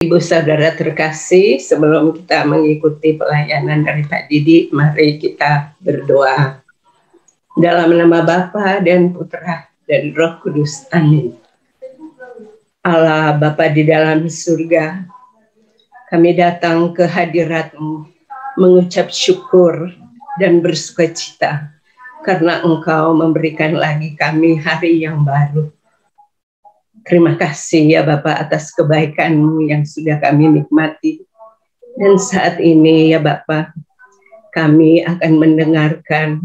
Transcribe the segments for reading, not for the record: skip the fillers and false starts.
Ibu saudara terkasih, sebelum kita mengikuti pelayanan dari Pak Didi, mari kita berdoa. Dalam nama Bapa dan Putra dan Roh Kudus. Amin. Allah Bapa di dalam surga, kami datang ke hadirat-Mu mengucap syukur dan bersukacita karena Engkau memberikan lagi kami hari yang baru. Terima kasih ya Bapak atas kebaikan-Mu yang sudah kami nikmati. Dan saat ini ya Bapak, kami akan mendengarkan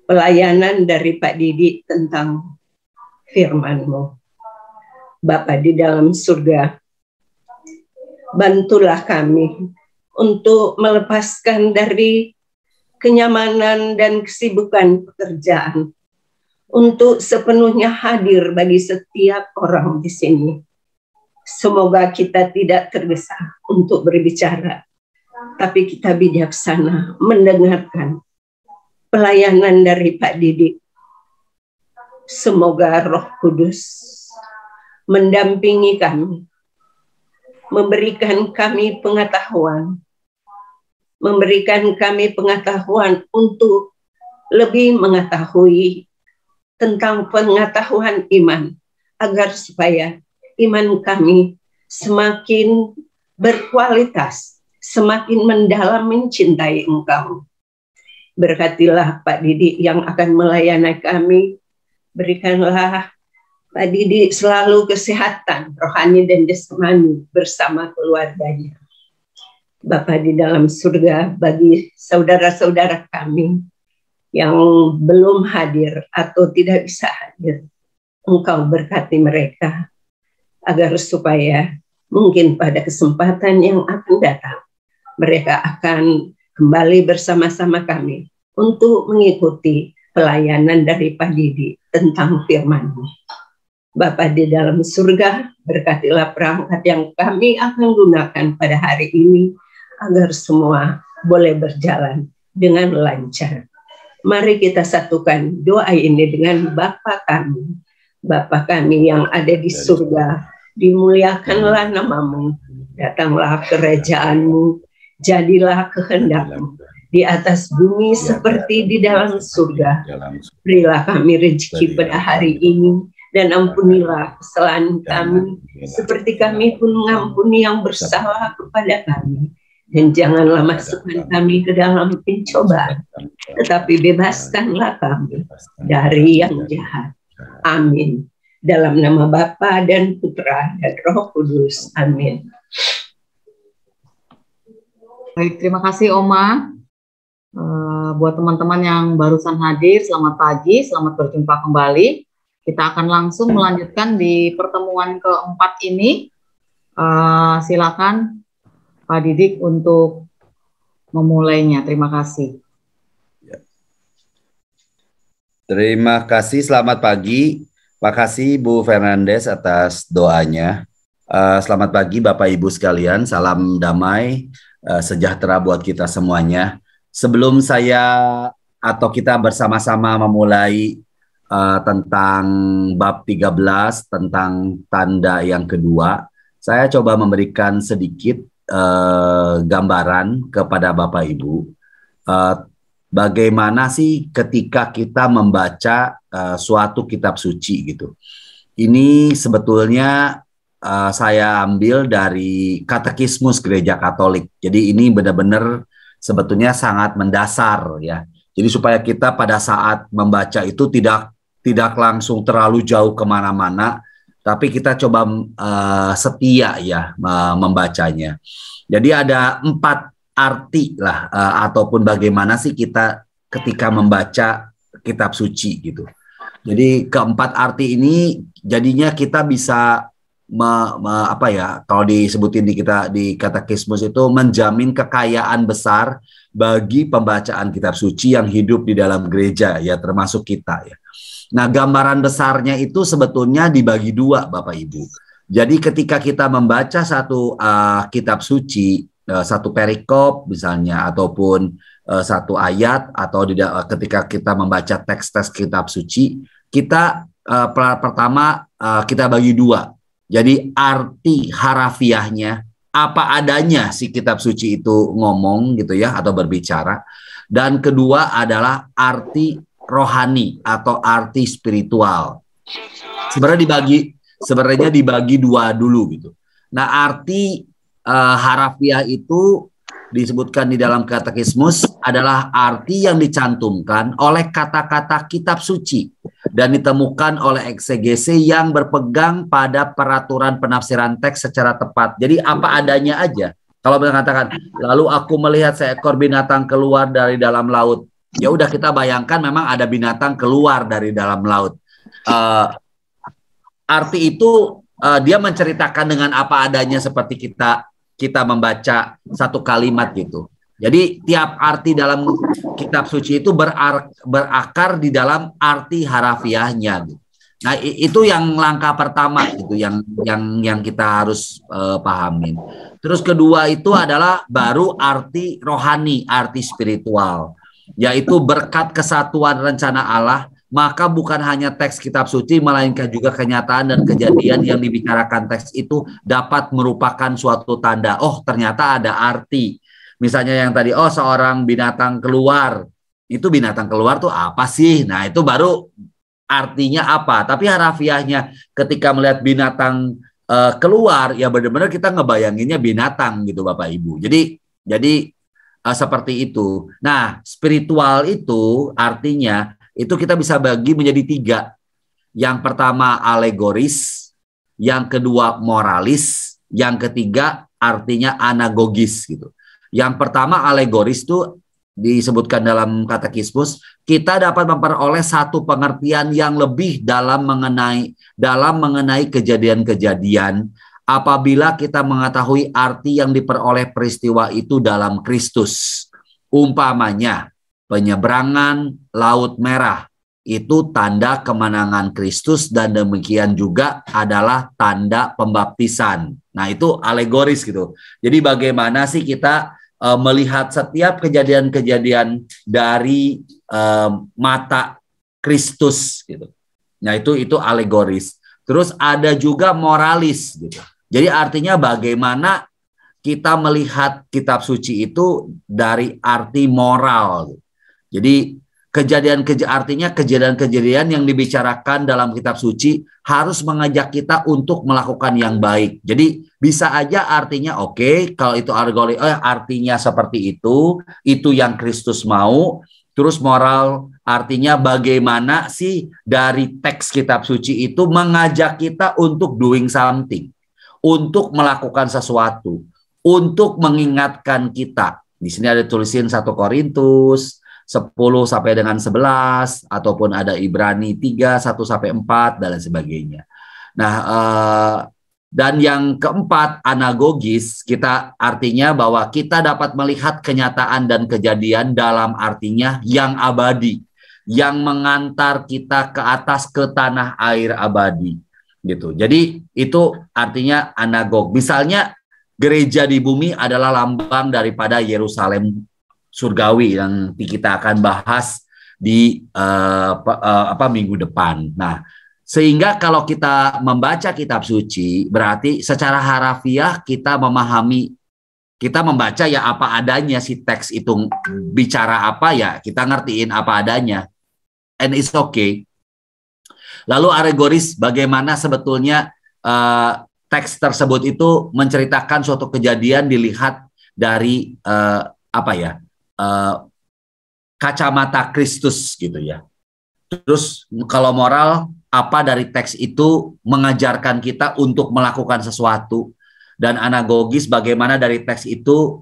pelayanan dari Pak Didi tentang firman-Mu. Bapak di dalam surga, bantulah kami untuk melepaskan dari kenyamanan dan kesibukan pekerjaan untuk sepenuhnya hadir bagi setiap orang di sini. Semoga kita tidak tergesa untuk berbicara, tapi kita bijaksana mendengarkan pelayanan dari Pak Didi. Semoga Roh Kudus mendampingi kami, memberikan kami pengetahuan untuk lebih mengetahui tentang pengetahuan iman, agar supaya iman kami semakin berkualitas, semakin mendalam mencintai Engkau. Berkatilah Pak Didi yang akan melayani kami, berikanlah Pak Didi selalu kesehatan rohani dan jasmani bersama keluarganya. Bapa di dalam surga, bagi saudara-saudara kami yang belum hadir atau tidak bisa hadir, Engkau berkati mereka agar supaya mungkin pada kesempatan yang akan datang mereka akan kembali bersama-sama kami untuk mengikuti pelayanan dari Pak Didi tentang firman-Mu. Bapa di dalam surga, berkatilah perangkat yang kami akan gunakan pada hari ini agar semua boleh berjalan dengan lancar. Mari kita satukan doa ini dengan Bapa kami. Bapa kami yang ada di surga, dimuliakanlah nama-Mu, datanglah kerajaan-Mu, jadilah kehendak-Mu di atas bumi seperti di dalam surga. Berilah kami rezeki pada hari ini, dan ampunilah kesalahan kami, seperti kami pun mengampuni yang bersalah kepada kami. Dan janganlah masukkan kami ke dalam pencobaan, tetapi bebaskanlah kami dari yang jahat. Amin. Dalam nama Bapa dan Putra dan Roh Kudus. Amin. Baik, terima kasih Oma. Buat teman-teman yang barusan hadir, selamat pagi, selamat berjumpa kembali. Kita akan langsung melanjutkan di pertemuan keempat ini. Silakan Pak Didik untuk memulainya. Terima kasih. Terima kasih, selamat pagi. Makasih Bu Fernandes atas doanya. Selamat pagi Bapak Ibu sekalian, salam damai, sejahtera buat kita semuanya. Sebelum kita bersama-sama memulai tentang bab 13, tentang tanda yang kedua, saya coba memberikan sedikit gambaran kepada Bapak Ibu. Bagaimana sih ketika kita membaca suatu kitab suci gitu. Ini sebetulnya saya ambil dari Katekismus Gereja Katolik. Jadi ini benar-benar sebetulnya sangat mendasar ya. Jadi supaya kita pada saat membaca itu tidak langsung terlalu jauh kemana-mana, tapi kita coba setia ya membacanya. Jadi ada 4 arti lah ataupun bagaimana sih kita ketika membaca kitab suci gitu. Jadi keempat arti ini jadinya kita bisa kalau disebutin di Katekismus itu menjamin kekayaan besar bagi pembacaan kitab suci yang hidup di dalam gereja ya, termasuk kita ya. Nah, gambaran besarnya itu sebetulnya dibagi 2 Bapak Ibu. Jadi ketika kita membaca satu kitab suci, satu perikop misalnya, ataupun satu ayat, atau ketika kita membaca teks-teks kitab suci, kita pertama kita bagi 2. Jadi arti harafiahnya apa adanya si kitab suci itu ngomong gitu ya atau berbicara. Dan kedua adalah arti rohani atau arti spiritual. Sebenarnya dibagi dua dulu gitu. Nah, arti harafiah itu disebutkan di dalam katekismus adalah arti yang dicantumkan oleh kata-kata kitab suci dan ditemukan oleh eksegese yang berpegang pada peraturan penafsiran teks secara tepat. Jadi apa adanya aja. Kalau mengatakan, lalu aku melihat seekor binatang keluar dari dalam laut. Ya udah, kita bayangkan memang ada binatang keluar dari dalam laut. Arti itu dia menceritakan dengan apa adanya seperti kita membaca satu kalimat gitu. Jadi tiap arti dalam kitab suci itu berakar di dalam arti harafiahnya. Nah, itu yang langkah pertama gitu, yang kita harus pahamin. Terus kedua itu adalah baru arti rohani, arti spiritual, yaitu berkat kesatuan rencana Allah. Maka bukan hanya teks kitab suci, melainkan juga kenyataan dan kejadian yang dibicarakan teks itu dapat merupakan suatu tanda. Oh, ternyata ada arti. Misalnya yang tadi, oh seorang binatang keluar. Itu binatang keluar tuh apa sih? Nah, itu baru artinya apa. Tapi harafiahnya ketika melihat binatang keluar, ya benar-benar kita ngebayanginnya binatang gitu Bapak Ibu. Jadi seperti itu. Nah, spiritual itu artinya itu kita bisa bagi menjadi tiga. Yang pertama alegoris, yang kedua moralis, yang ketiga artinya anagogis gitu. Yang pertama alegoris itu disebutkan dalam katekismus, kita dapat memperoleh satu pengertian yang lebih dalam mengenai kejadian-kejadian apabila kita mengetahui arti yang diperoleh peristiwa itu dalam Kristus. Umpamanya, penyeberangan Laut Merah itu tanda kemenangan Kristus dan demikian juga adalah tanda pembaptisan. Nah, itu alegoris gitu. Jadi bagaimana sih kita melihat setiap kejadian-kejadian dari mata Kristus gitu. Nah, itu alegoris. Terus ada juga moralis gitu. Jadi artinya bagaimana kita melihat kitab suci itu dari arti moral. Jadi artinya kejadian-kejadian yang dibicarakan dalam kitab suci harus mengajak kita untuk melakukan yang baik. Jadi bisa aja artinya oke, kalau itu artinya seperti itu yang Kristus mau. Terus moral artinya bagaimana sih dari teks kitab suci itu mengajak kita untuk doing something, untuk melakukan sesuatu, untuk mengingatkan kita. Di sini ada tulisin 1 Korintus 10 sampai dengan 11 ataupun ada Ibrani 3 1 sampai 4 dan lain sebagainya. Nah, dan yang keempat anagogis, kita artinya bahwa kita dapat melihat kenyataan dan kejadian dalam artinya yang abadi, yang mengantar kita ke atas ke tanah air abadi gitu. Jadi itu artinya anagog. Misalnya gereja di bumi adalah lambang daripada Yerusalem surgawi yang kita akan bahas di minggu depan. Nah, sehingga kalau kita membaca kitab suci berarti secara harafiah kita memahami, kita membaca ya apa adanya, si teks itu bicara apa ya kita ngertiin apa adanya, and it's okay. Lalu alegoris, bagaimana sebetulnya teks tersebut itu menceritakan suatu kejadian dilihat dari kacamata Kristus gitu ya. Terus kalau moral, apa dari teks itu mengajarkan kita untuk melakukan sesuatu, dan anagogis bagaimana dari teks itu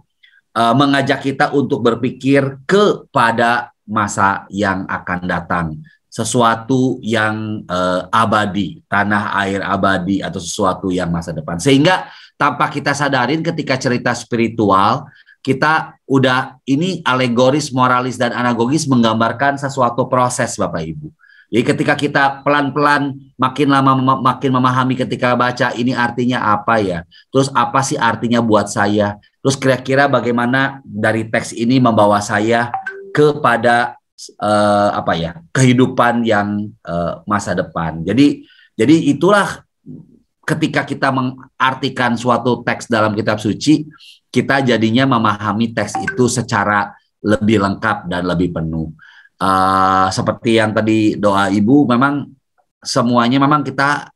mengajak kita untuk berpikir kepada masa yang akan datang, sesuatu yang abadi, tanah air abadi atau sesuatu yang masa depan. Sehingga tanpa kita sadarin ketika cerita spiritual, kita udah ini alegoris, moralis, dan anagogis menggambarkan sesuatu proses Bapak Ibu. Jadi ketika kita pelan-pelan makin lama makin memahami ketika baca ini artinya apa ya. Terus apa sih artinya buat saya. Terus kira-kira bagaimana dari teks ini membawa saya kepada kehidupan yang masa depan. Jadi itulah ketika kita mengartikan suatu teks dalam kitab suci, kita jadinya memahami teks itu secara lebih lengkap dan lebih penuh. Seperti yang tadi doa Ibu, memang semuanya memang kita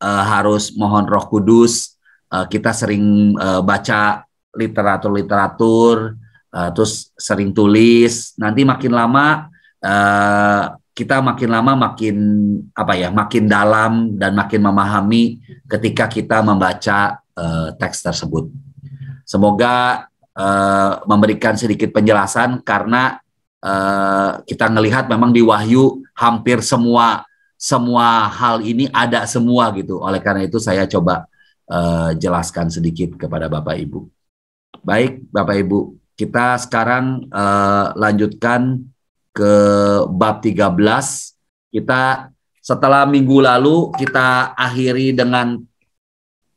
harus mohon Roh Kudus. Kita sering baca literatur, terus sering tulis. Nanti makin lama kita makin dalam dan makin memahami ketika kita membaca teks tersebut. Semoga memberikan sedikit penjelasan, karena kita melihat memang di Wahyu hampir semua hal ini ada semua gitu. Oleh karena itu saya coba jelaskan sedikit kepada Bapak Ibu. Baik Bapak Ibu, kita sekarang lanjutkan ke bab 13. Kita setelah minggu lalu kita akhiri dengan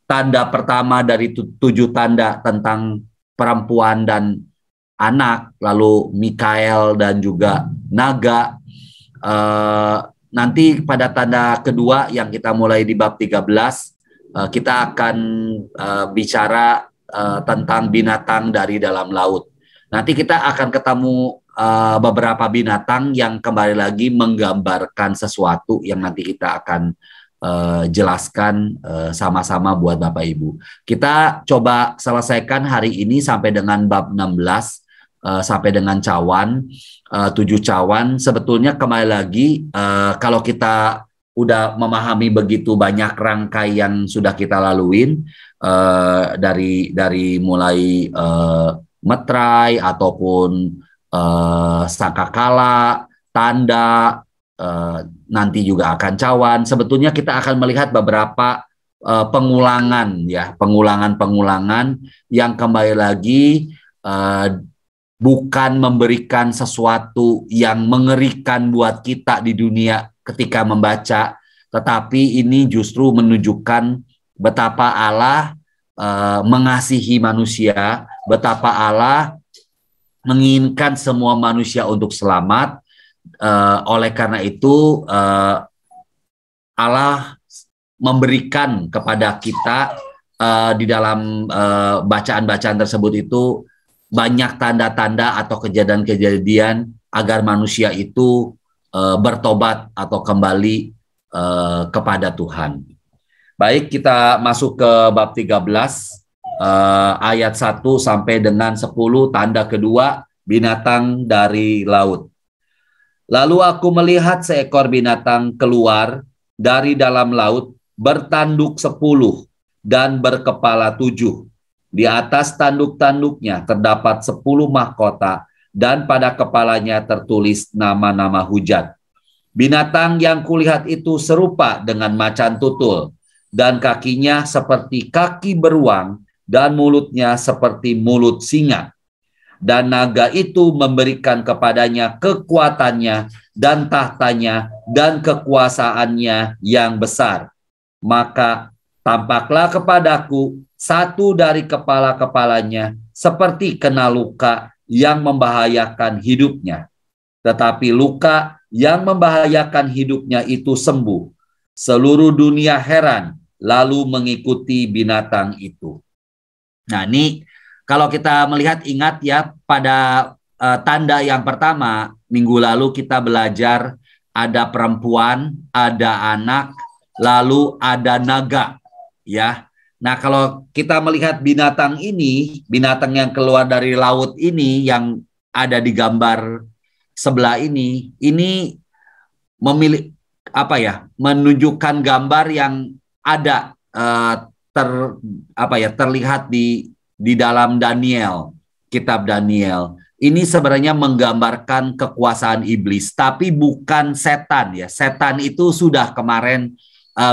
tanda pertama dari 7 tanda tentang perempuan dan anak, lalu Mikael dan juga naga. Nanti pada tanda kedua yang kita mulai di bab 13, kita akan bicara tentang binatang dari dalam laut. Nanti kita akan ketemu beberapa binatang yang kembali lagi menggambarkan sesuatu yang nanti kita akan jelaskan sama-sama buat Bapak Ibu. Kita coba selesaikan hari ini sampai dengan bab 16, sampai dengan cawan, 7 cawan. Sebetulnya kembali lagi kalau kita udah memahami begitu banyak rangkai yang sudah kita laluin, dari mulai metrai ataupun sangkakala, tanda, nanti juga akan cawan. Sebetulnya kita akan melihat beberapa pengulangan yang kembali lagi bukan memberikan sesuatu yang mengerikan buat kita di dunia ketika membaca, tetapi ini justru menunjukkan betapa Allah mengasihi manusia, betapa Allah menginginkan semua manusia untuk selamat. Oleh karena itu Allah memberikan kepada kita di dalam bacaan-bacaan tersebut itu banyak tanda-tanda atau kejadian-kejadian agar manusia itu bertobat atau kembali kepada Tuhan. Baik, kita masuk ke bab 13. Ayat 1 sampai dengan 10, tanda kedua, binatang dari laut. Lalu aku melihat seekor binatang keluar dari dalam laut, bertanduk 10 dan berkepala 7. Di atas tanduk-tanduknya terdapat 10 mahkota, dan pada kepalanya tertulis nama-nama hujat. Binatang yang kulihat itu serupa dengan macan tutul, dan kakinya seperti kaki beruang, dan mulutnya seperti mulut singa. Dan naga itu memberikan kepadanya kekuatannya dan tahtanya dan kekuasaannya yang besar. Maka tampaklah kepadaku satu dari kepala-kepalanya seperti kena luka yang membahayakan hidupnya. Tetapi luka yang membahayakan hidupnya itu sembuh. Seluruh dunia heran lalu mengikuti binatang itu. Nah, ini kalau kita melihat, ingat ya, pada tanda yang pertama minggu lalu kita belajar ada perempuan, ada anak, lalu ada naga, ya. Nah, kalau kita melihat binatang ini, binatang yang keluar dari laut ini yang ada di gambar sebelah ini menunjukkan gambar yang ada terlihat di dalam Daniel, kitab Daniel. Ini sebenarnya menggambarkan kekuasaan iblis, tapi bukan setan ya. Setan itu sudah kemarin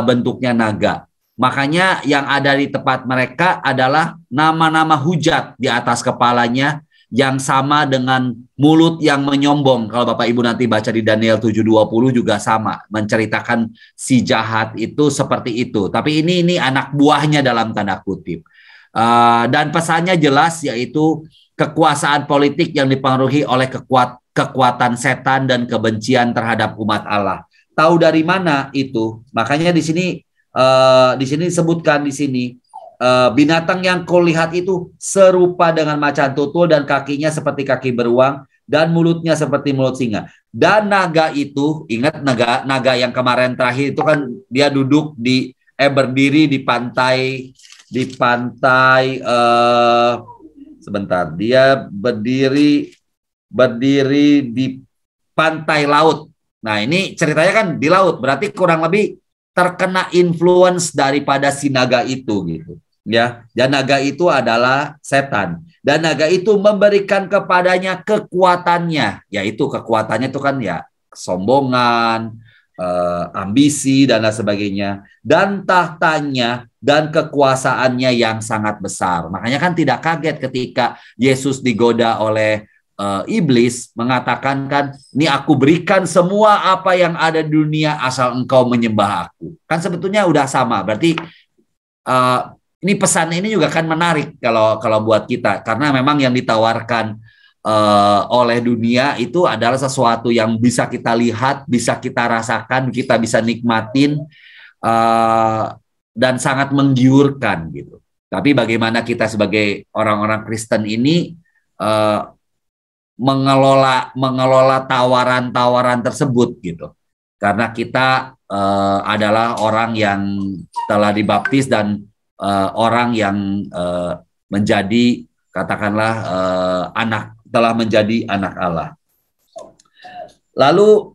bentuknya naga. Makanya yang ada di tempat mereka adalah nama-nama hujat di atas kepalanya yang sama dengan mulut yang menyombong. Kalau Bapak Ibu nanti baca di Daniel 7:20 juga sama, menceritakan si jahat itu seperti itu. Tapi ini anak buahnya dalam tanda kutip. Dan pesannya jelas, yaitu kekuasaan politik yang dipengaruhi oleh kekuatan setan dan kebencian terhadap umat Allah. Tahu dari mana itu? Makanya di sini di sini disebutkan di sini binatang yang kau lihat itu serupa dengan macan tutul dan kakinya seperti kaki beruang dan mulutnya seperti mulut singa. Dan naga itu, ingat naga yang kemarin terakhir itu kan dia duduk berdiri di pantai sebentar, dia berdiri di pantai laut. Nah, ini ceritanya kan di laut, berarti kurang lebih terkena influence daripada si naga itu gitu. Ya, dan naga itu adalah setan. Dan naga itu memberikan kepadanya kekuatannya, yaitu kekuatannya itu kan ya kesombongan, ambisi dan lain sebagainya, dan tahtanya dan kekuasaannya yang sangat besar. Makanya kan tidak kaget ketika Yesus digoda oleh iblis, mengatakan kan, ini aku berikan semua apa yang ada di dunia asal engkau menyembah aku. Kan sebetulnya udah sama. Berarti ini pesan ini juga kan menarik kalau buat kita, karena memang yang ditawarkan oleh dunia itu adalah sesuatu yang bisa kita lihat, bisa kita rasakan, kita bisa nikmatin, dan sangat menggiurkan gitu. Tapi bagaimana kita sebagai orang-orang Kristen ini mengelola tawaran-tawaran tersebut gitu, karena kita adalah orang yang telah dibaptis dan orang yang menjadi katakanlah telah menjadi anak Allah. Lalu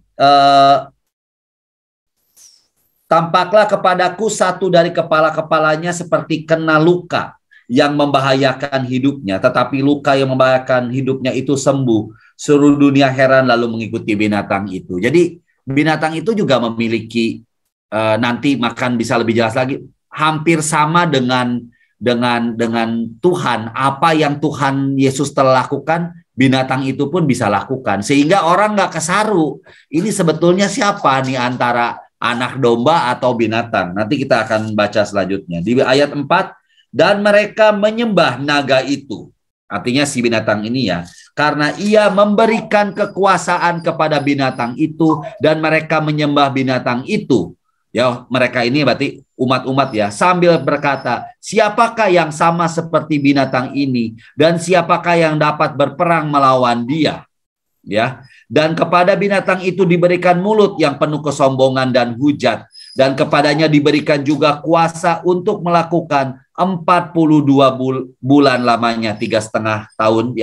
tampaklah kepadaku satu dari kepala-kepalanya seperti kena luka yang membahayakan hidupnya, tetapi luka yang membahayakan hidupnya itu sembuh. Seluruh dunia heran lalu mengikuti binatang itu. Jadi binatang itu juga memiliki, nanti makan bisa lebih jelas lagi, hampir sama dengan Tuhan. Apa yang Tuhan Yesus telah lakukan, binatang itu pun bisa lakukan. Sehingga orang nggak kesaru. Ini sebetulnya siapa nih antara anak domba atau binatang? Nanti kita akan baca selanjutnya. Di ayat 4, dan mereka menyembah naga itu. Artinya si binatang ini ya. Karena ia memberikan kekuasaan kepada binatang itu dan mereka menyembah binatang itu. Ya, mereka ini berarti umat-umat ya, sambil berkata, siapakah yang sama seperti binatang ini dan siapakah yang dapat berperang melawan dia? Ya, dan kepada binatang itu diberikan mulut yang penuh kesombongan dan hujat, dan kepadanya diberikan juga kuasa untuk melakukan 42 bulan lamanya, 3,5 tahun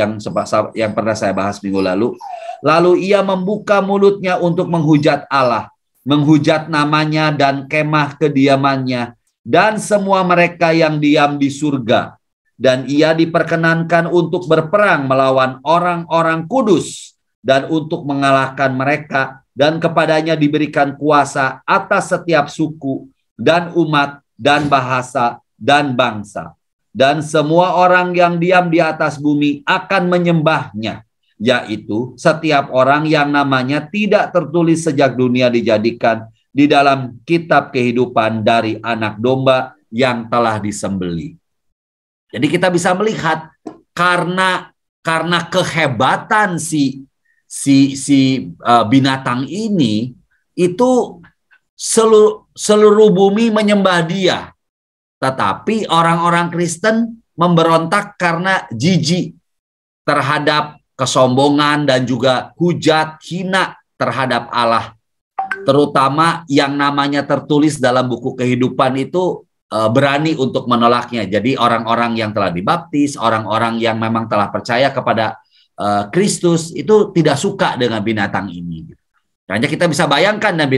yang pernah saya bahas minggu lalu. Lalu ia membuka mulutnya untuk menghujat Allah, menghujat namanya dan kemah kediamannya dan semua mereka yang diam di surga. Dan ia diperkenankan untuk berperang melawan orang-orang kudus dan untuk mengalahkan mereka, dan kepadanya diberikan kuasa atas setiap suku dan umat dan bahasa dan bangsa. Dan semua orang yang diam di atas bumi akan menyembahnya, yaitu setiap orang yang namanya tidak tertulis sejak dunia dijadikan di dalam kitab kehidupan dari anak domba yang telah disembelih. Jadi kita bisa melihat karena kehebatan si binatang ini, itu seluruh bumi menyembah dia. Tetapi orang-orang Kristen memberontak karena jijik terhadap kesombongan dan juga hujat hina terhadap Allah. Terutama yang namanya tertulis dalam buku kehidupan itu berani untuk menolaknya. Jadi orang-orang yang telah dibaptis, orang-orang yang memang telah percaya kepada Kristus itu tidak suka dengan binatang ini. Hanya kita bisa bayangkan, dan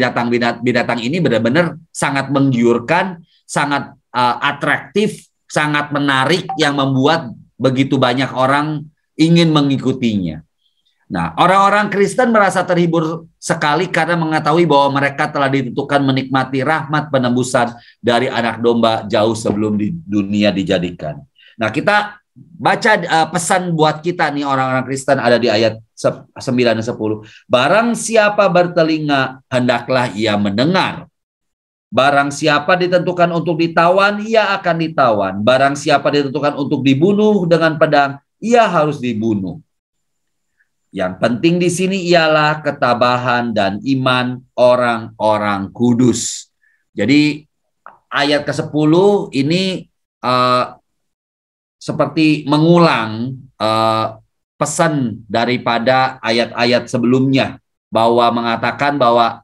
binatang ini benar-benar sangat menggiurkan, sangat atraktif, sangat menarik, yang membuat begitu banyak orang ingin mengikutinya. Nah, orang-orang Kristen merasa terhibur sekali karena mengetahui bahwa mereka telah ditentukan menikmati rahmat penebusan dari anak domba jauh sebelum dunia dijadikan. Nah, kita baca pesan buat kita nih orang-orang Kristen ada di ayat 9 dan 10. Barang siapa bertelinga, hendaklah ia mendengar. Barang siapa ditentukan untuk ditawan, ia akan ditawan. Barang siapa ditentukan untuk dibunuh dengan pedang, ia harus dibunuh. Yang penting di sini ialah ketabahan dan iman orang-orang kudus. Jadi ayat ke-10 ini seperti mengulang pesan daripada ayat-ayat sebelumnya, bahwa mengatakan bahwa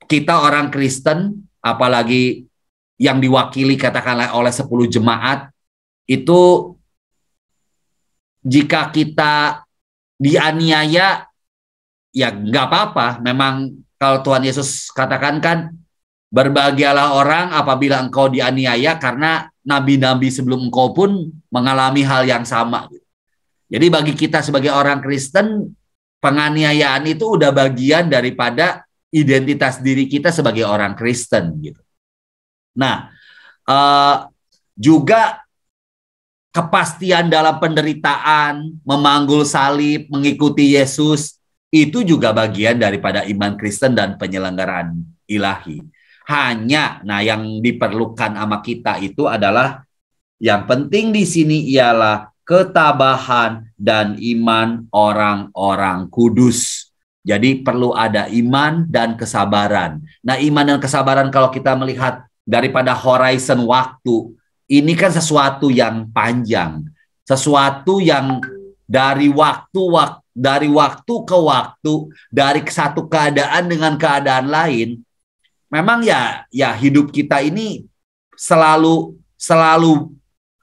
kita orang Kristen, apalagi yang diwakili katakanlah oleh 10 jemaat, itu jika kita dianiaya, ya nggak apa-apa. Memang kalau Tuhan Yesus katakan kan, berbahagialah orang apabila engkau dianiaya, karena nabi-nabi sebelum engkau pun mengalami hal yang sama. Jadi bagi kita sebagai orang Kristen, penganiayaan itu udah bagian daripada identitas diri kita sebagai orang Kristen gitu. Nah, juga kepastian dalam penderitaan, memanggul salib, mengikuti Yesus, itu juga bagian daripada iman Kristen dan penyelenggaraan ilahi. Hanya, nah yang diperlukan sama kita itu adalah, yang penting di sini ialah ketabahan dan iman orang-orang kudus. Jadi perlu ada iman dan kesabaran. Nah, iman dan kesabaran kalau kita melihat daripada horizon waktu, ini kan sesuatu yang panjang, sesuatu yang dari waktu ke waktu, dari satu keadaan dengan keadaan lain. Memang ya hidup kita ini selalu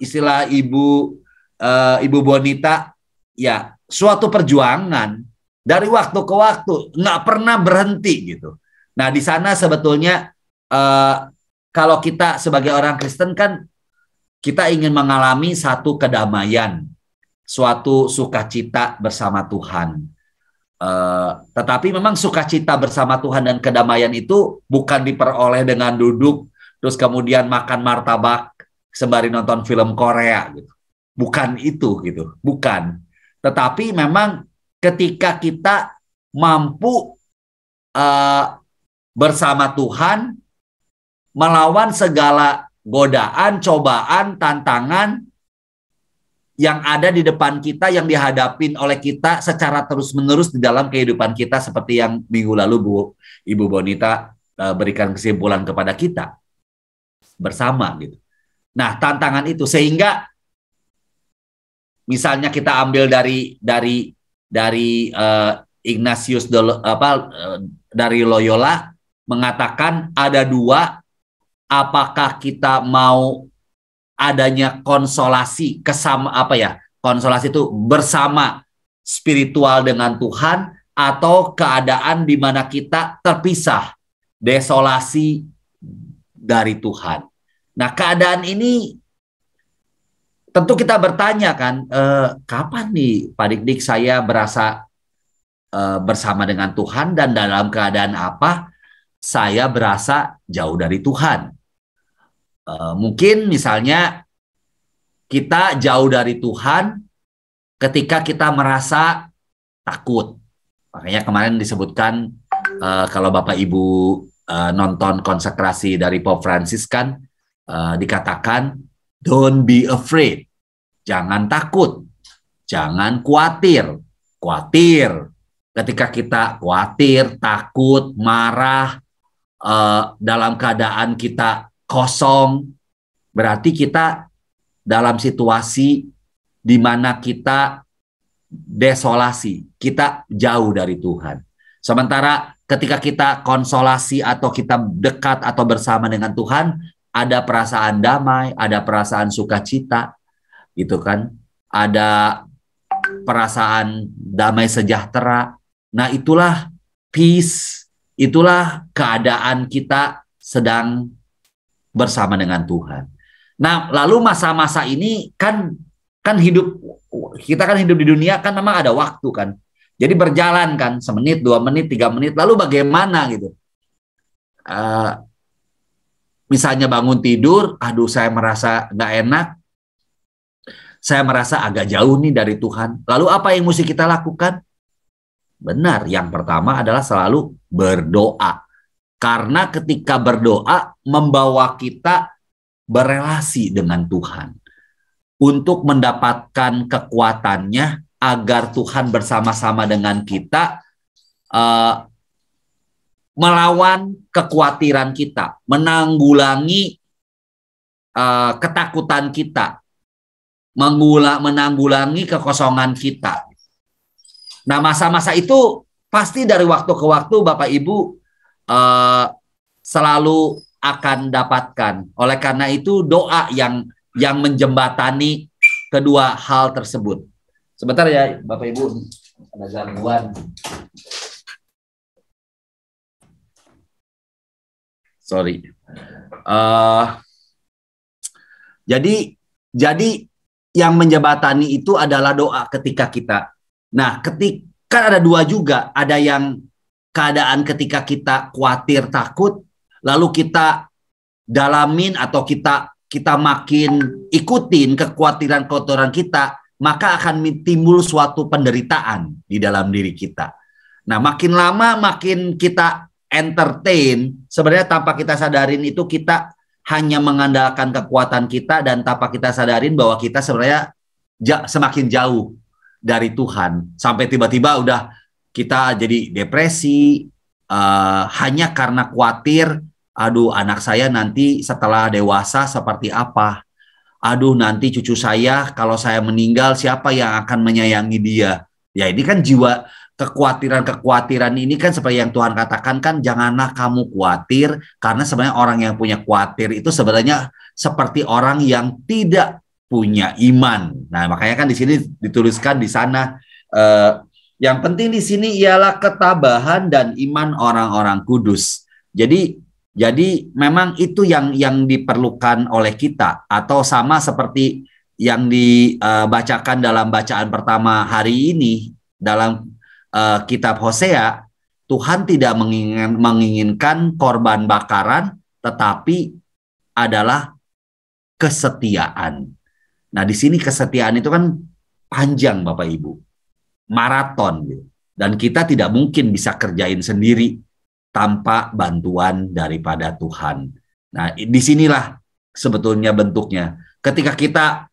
istilah Ibu Bonita, ya suatu perjuangan dari waktu ke waktu, nggak pernah berhenti gitu. Nah, di sana sebetulnya kalau kita sebagai orang Kristen kan, kita ingin mengalami satu kedamaian, suatu sukacita bersama Tuhan. Tetapi memang sukacita bersama Tuhan dan kedamaian itu bukan diperoleh dengan duduk terus kemudian makan martabak sembari nonton film Korea gitu. Bukan itu gitu, bukan. Tetapi memang ketika kita mampu bersama Tuhan melawan segala godaan, cobaan, tantangan yang ada di depan kita, yang dihadapin oleh kita secara terus-menerus di dalam kehidupan kita, seperti yang minggu lalu Ibu Bonita berikan kesimpulan kepada kita bersama gitu. Nah, tantangan itu, sehingga misalnya kita ambil dari Ignatius dari Loyola mengatakan ada dua, apakah kita mau adanya konsolasi konsolasi itu bersama spiritual dengan Tuhan, atau keadaan di mana kita terpisah, desolasi dari Tuhan. Nah, keadaan ini tentu kita bertanya kan, kapan nih Pak Dik-Dik saya berasa bersama dengan Tuhan, dan dalam keadaan apa saya berasa jauh dari Tuhan. Mungkin misalnya kita jauh dari Tuhan ketika kita merasa takut. Makanya kemarin disebutkan kalau Bapak Ibu nonton konsekrasi dari Pope Francis kan dikatakan don't be afraid. Jangan takut. Jangan khawatir. Khawatir. Ketika kita khawatir, takut, marah, dalam keadaan kita kosong, berarti kita dalam situasi di mana kita desolasi, kita jauh dari Tuhan. Sementara ketika kita konsolasi atau kita dekat atau bersama dengan Tuhan, ada perasaan damai, ada perasaan sukacita, gitu kan? Ada perasaan damai sejahtera. Nah, itulah peace, itulah keadaan kita sedang bersama dengan Tuhan. Nah, lalu masa-masa ini kan hidup kita kan hidup di dunia kan memang ada waktu kan. Jadi berjalan kan, semenit, 2 menit, 3 menit, lalu bagaimana gitu. Misalnya bangun tidur, aduh saya merasa nggak enak, saya merasa agak jauh nih dari Tuhan. Lalu apa yang mesti kita lakukan? Benar, yang pertama adalah selalu berdoa. Karena ketika berdoa membawa kita berelasi dengan Tuhan untuk mendapatkan kekuatannya agar Tuhan bersama-sama dengan kita melawan kekhawatiran kita, menanggulangi ketakutan kita, menanggulangi kekosongan kita. Nah, masa-masa itu pasti dari waktu ke waktu Bapak Ibu selalu akan dapatkan. Oleh karena itu doa yang menjembatani kedua hal tersebut. Sebentar ya Bapak Ibu, ada gangguan. Sorry. Jadi yang menjembatani itu adalah doa ketika kita. Nah, kan ada dua juga. Ada yang keadaan ketika kita khawatir, takut, lalu kita dalamin atau kita makin ikutin kekhawatiran kita, maka akan timbul suatu penderitaan di dalam diri kita. Nah, makin lama makin kita entertain, sebenarnya tanpa kita sadarin itu kita hanya mengandalkan kekuatan kita, dan tanpa kita sadarin bahwa kita sebenarnya semakin jauh dari Tuhan, sampai tiba-tiba udah kita jadi depresi hanya karena khawatir, aduh anak saya nanti setelah dewasa seperti apa, aduh nanti cucu saya kalau saya meninggal siapa yang akan menyayangi dia. Ya ini kan jiwa kekhawatiran ini kan seperti yang Tuhan katakan kan, janganlah kamu khawatir, karena sebenarnya orang yang punya khawatir itu sebenarnya seperti orang yang tidak punya iman. Nah, makanya kan di sini dituliskan di sana yang penting di sini ialah ketabahan dan iman orang-orang kudus. Jadi memang itu yang diperlukan oleh kita, atau sama seperti yang dibacakan dalam bacaan pertama hari ini dalam kitab Hosea, Tuhan tidak menginginkan korban bakaran, tetapi adalah kesetiaan. Nah, di sini kesetiaan itu kan panjang Bapak Ibu, maraton gitu. Dan kita tidak mungkin bisa kerjain sendiri tanpa bantuan daripada Tuhan. Nah, disinilah sebetulnya bentuknya. Ketika kita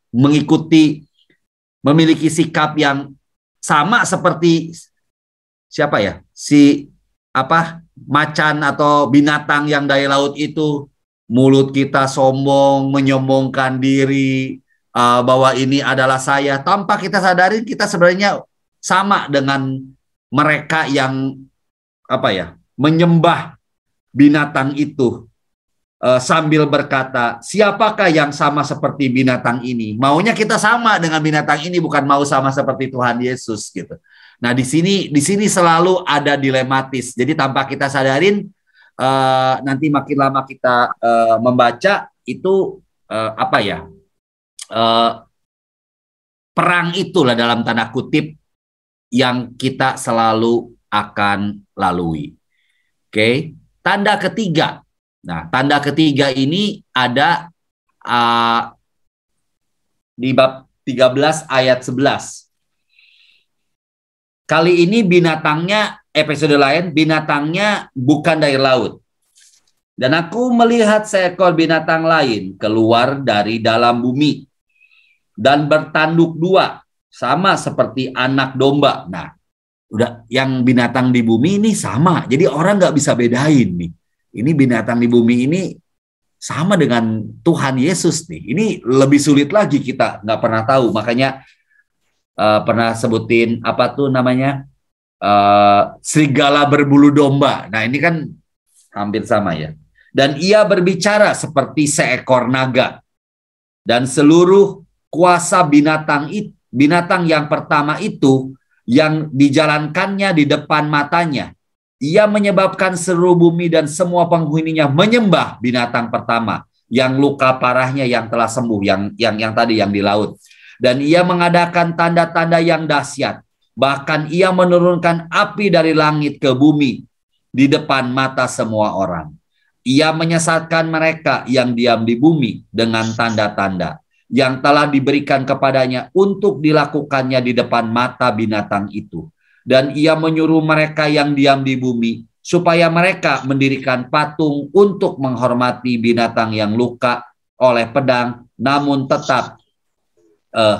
memiliki sikap yang sama seperti siapa ya? Macan atau binatang yang dari laut itu, mulut kita sombong, menyombongkan diri, bahwa ini adalah saya. Tanpa kita sadari kita sebenarnya sama dengan mereka yang menyembah binatang itu, sambil berkata, siapakah yang sama seperti binatang ini? Maunya kita sama dengan binatang ini, bukan mau sama seperti Tuhan Yesus gitu. Nah, di sini selalu ada dilematis. Jadi tanpa kita sadarin, nanti makin lama kita membaca itu perang itulah dalam tanda kutip yang kita selalu akan lalui. Oke, tanda ketiga. Nah, tanda ketiga ini ada di bab 13 ayat 11. Kali ini episode lain, binatangnya bukan dari laut. Dan aku melihat seekor binatang lain keluar dari dalam bumi dan bertanduk dua, sama seperti anak domba. Nah, udah yang binatang di bumi ini sama. Jadi orang nggak bisa bedain nih. Ini binatang di bumi ini sama dengan Tuhan Yesus nih. Ini lebih sulit lagi, kita nggak pernah tahu. Makanya pernah sebutin serigala berbulu domba. Nah, ini kan hampir sama ya. Dan ia berbicara seperti seekor naga. Dan seluruh kuasa binatang yang pertama itu yang dijalankannya di depan matanya, ia menyebabkan seluruh bumi dan semua penghuninya menyembah binatang pertama yang luka parahnya yang telah sembuh, yang tadi yang di laut. Dan ia mengadakan tanda-tanda yang dahsyat. Bahkan ia menurunkan api dari langit ke bumi di depan mata semua orang. Ia menyesatkan mereka yang diam di bumi dengan tanda-tanda yang telah diberikan kepadanya untuk dilakukannya di depan mata binatang itu. Dan ia menyuruh mereka yang diam di bumi supaya mereka mendirikan patung untuk menghormati binatang yang luka oleh pedang namun tetap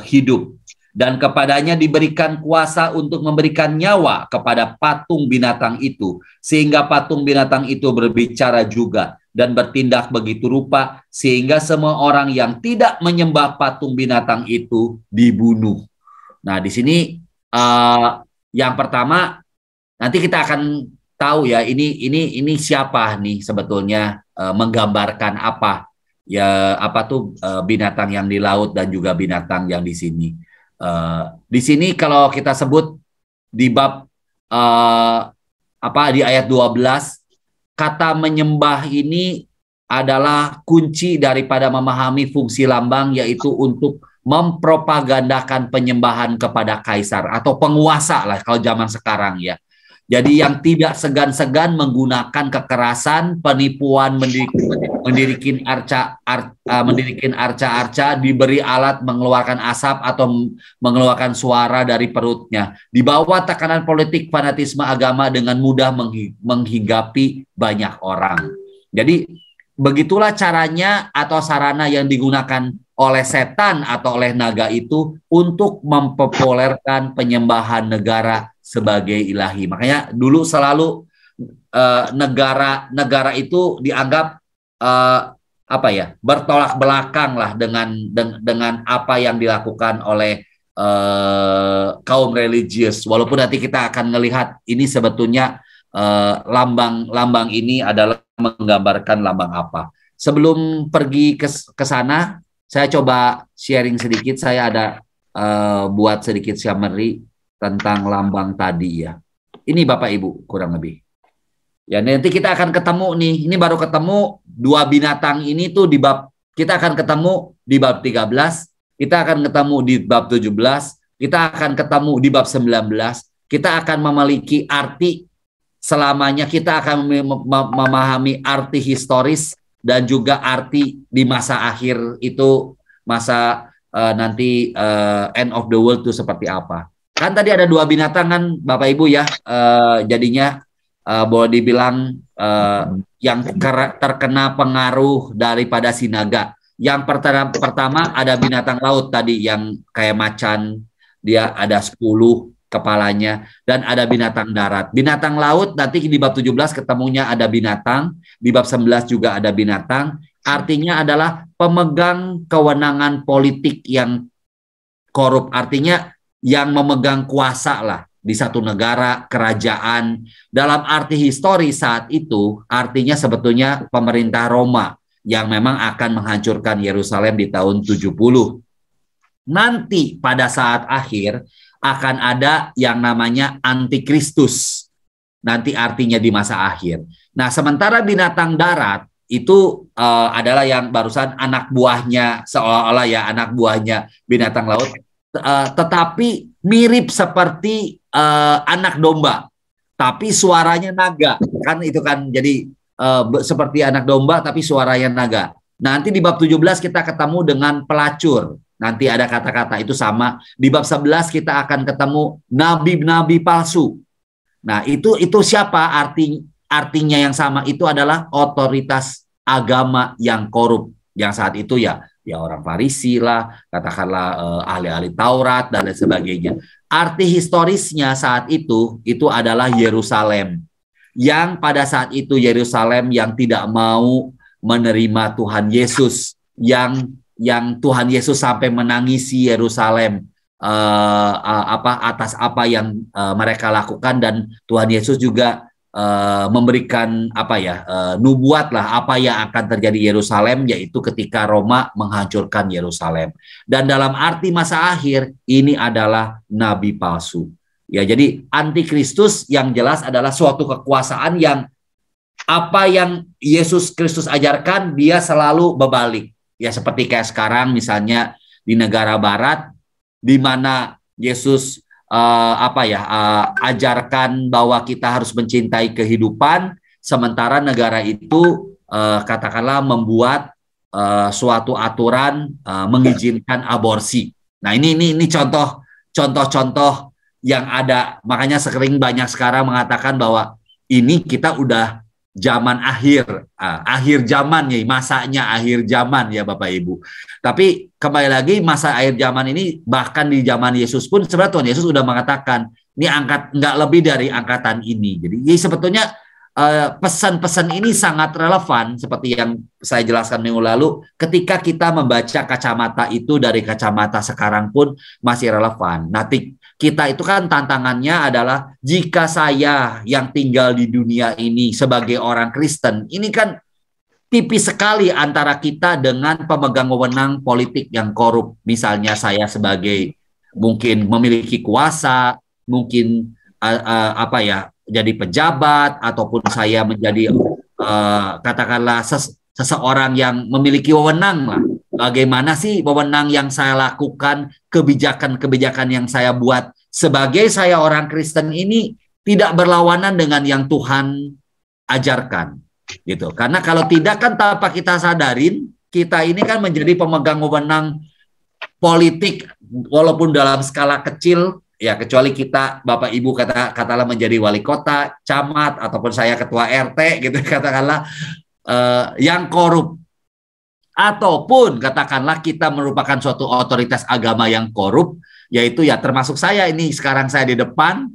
hidup. dan kepadanya diberikan kuasa untuk memberikan nyawa kepada patung binatang itu, sehingga patung binatang itu berbicara juga dan bertindak begitu rupa, sehingga semua orang yang tidak menyembah patung binatang itu dibunuh. Nah, di sini yang pertama nanti kita akan tahu ya, ini siapa nih sebetulnya, menggambarkan apa ya, apa tuh binatang yang di laut dan juga binatang yang di sini. Di sini kalau kita sebut di bab di ayat 12, kata menyembah ini adalah kunci daripada memahami fungsi lambang, yaitu untuk mempropagandakan penyembahan kepada kaisar atau penguasa lah kalau zaman sekarang ya. Jadi yang tidak segan-segan menggunakan kekerasan, penipuan, mendirikan arca-arca, diberi alat mengeluarkan asap atau mengeluarkan suara dari perutnya. Di bawah tekanan politik fanatisme agama dengan mudah menghinggapi banyak orang. Jadi begitulah caranya atau sarana yang digunakan oleh setan atau oleh naga itu untuk mempopulerkan penyembahan negara sebagai ilahi. Makanya dulu selalu negara itu dianggap bertolak belakang lah dengan apa yang dilakukan oleh kaum religius. Walaupun nanti kita akan melihat ini sebetulnya lambang ini adalah menggambarkan lambang apa. Sebelum pergi ke sana, saya coba sharing sedikit. Saya ada buat sedikit summary tentang lambang tadi ya. Ini Bapak Ibu kurang lebih. Ya, nanti kita akan ketemu nih. Ini baru ketemu dua binatang ini tuh di bab, kita akan ketemu di bab 13, kita akan ketemu di bab 17, kita akan ketemu di bab 19, kita akan memiliki arti selamanya, kita akan memahami arti historis dan juga arti di masa akhir itu, masa nanti end of the world itu seperti apa. Kan tadi ada dua binatang kan Bapak Ibu ya, jadinya boleh dibilang yang terkena pengaruh daripada si naga. Yang pertama ada binatang laut tadi yang kayak macan, dia ada 10 kepalanya, dan ada binatang darat. Binatang laut nanti di bab 17 ketemunya ada binatang, di bab 19 juga ada binatang, artinya adalah pemegang kewenangan politik yang korup, artinya yang memegang kuasa lah di satu negara, kerajaan. Dalam arti histori saat itu, artinya sebetulnya pemerintah Roma yang memang akan menghancurkan Yerusalem di tahun 70. Nanti pada saat akhir akan ada yang namanya antikristus. Nanti artinya di masa akhir. Nah, sementara binatang darat itu adalah yang barusan anak buahnya, seolah-olah ya anak buahnya binatang laut, tetapi mirip seperti anak domba, tapi suaranya naga. Kan itu kan jadi seperti anak domba tapi suaranya naga. Nanti di bab 17 kita ketemu dengan pelacur. Nanti ada kata-kata itu sama. Di bab 11 kita akan ketemu nabi-nabi palsu. Nah, itu siapa? Artinya yang sama, itu adalah otoritas agama yang korup. Yang saat itu ya orang Farisi lah, katakanlah ahli-ahli Taurat dan lain sebagainya. Arti historisnya saat itu adalah Yerusalem. Yang pada saat itu Yerusalem yang tidak mau menerima Tuhan Yesus, yang Tuhan Yesus sampai menangisi Yerusalem atas apa yang mereka lakukan, dan Tuhan Yesus juga memberikan nubuat lah apa yang akan terjadi Yerusalem, yaitu ketika Roma menghancurkan Yerusalem. Dan dalam arti masa akhir ini adalah nabi palsu. Ya, jadi antikristus yang jelas adalah suatu kekuasaan yang apa yang Yesus Kristus ajarkan dia selalu berbalik. Ya, seperti kayak sekarang misalnya di negara barat di mana Yesus ajarkan bahwa kita harus mencintai kehidupan, sementara negara itu katakanlah membuat suatu aturan mengizinkan aborsi. Nah, ini contoh-contoh yang ada. Makanya sering banyak sekarang mengatakan bahwa ini kita udah zaman akhir, akhir zaman ya, masanya akhir zaman ya Bapak Ibu. Tapi kembali lagi masa akhir zaman ini, bahkan di zaman Yesus pun sebenarnya Tuhan Yesus sudah mengatakan ini nggak lebih dari angkatan ini. Jadi sebetulnya pesan-pesan ini sangat relevan seperti yang saya jelaskan minggu lalu. Ketika kita membaca kacamata itu dari kacamata sekarang pun masih relevan. Nanti kita itu kan tantangannya adalah jika saya yang tinggal di dunia ini sebagai orang Kristen, ini kan tipis sekali antara kita dengan pemegang wewenang politik yang korup. Misalnya saya sebagai mungkin memiliki kuasa, mungkin jadi pejabat, ataupun saya menjadi katakanlah seseorang yang memiliki wewenang lah. Bagaimana sih wewenang yang saya lakukan, kebijakan-kebijakan yang saya buat sebagai saya orang Kristen ini tidak berlawanan dengan yang Tuhan ajarkan, gitu. Karena kalau tidak kan tanpa kita sadarin, kita ini kan menjadi pemegang wewenang politik walaupun dalam skala kecil. Ya, kecuali kita, Bapak Ibu katakanlah menjadi wali kota, camat, ataupun saya ketua RT, gitu katakanlah, yang korup. Ataupun katakanlah kita merupakan suatu otoritas agama yang korup, yaitu ya termasuk saya ini, sekarang saya di depan,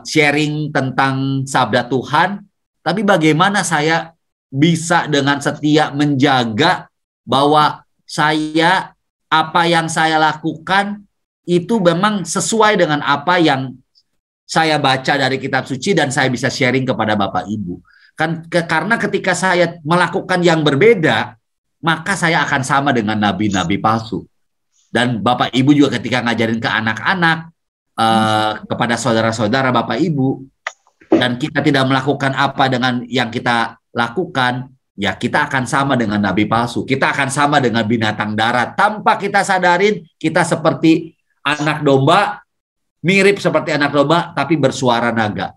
sharing tentang sabda Tuhan, tapi bagaimana saya bisa dengan setia menjaga bahwa apa yang saya lakukan, itu memang sesuai dengan apa yang saya baca dari kitab suci dan saya bisa sharing kepada Bapak Ibu. Karena ketika saya melakukan yang berbeda, maka saya akan sama dengan nabi-nabi palsu. Dan Bapak Ibu juga ketika ngajarin ke anak-anak, kepada saudara-saudara Bapak Ibu, dan kita tidak melakukan apa dengan yang kita lakukan, ya kita akan sama dengan nabi palsu. Kita akan sama dengan binatang darat. Tanpa kita sadarin, kita seperti anak domba, mirip seperti anak domba, tapi bersuara naga.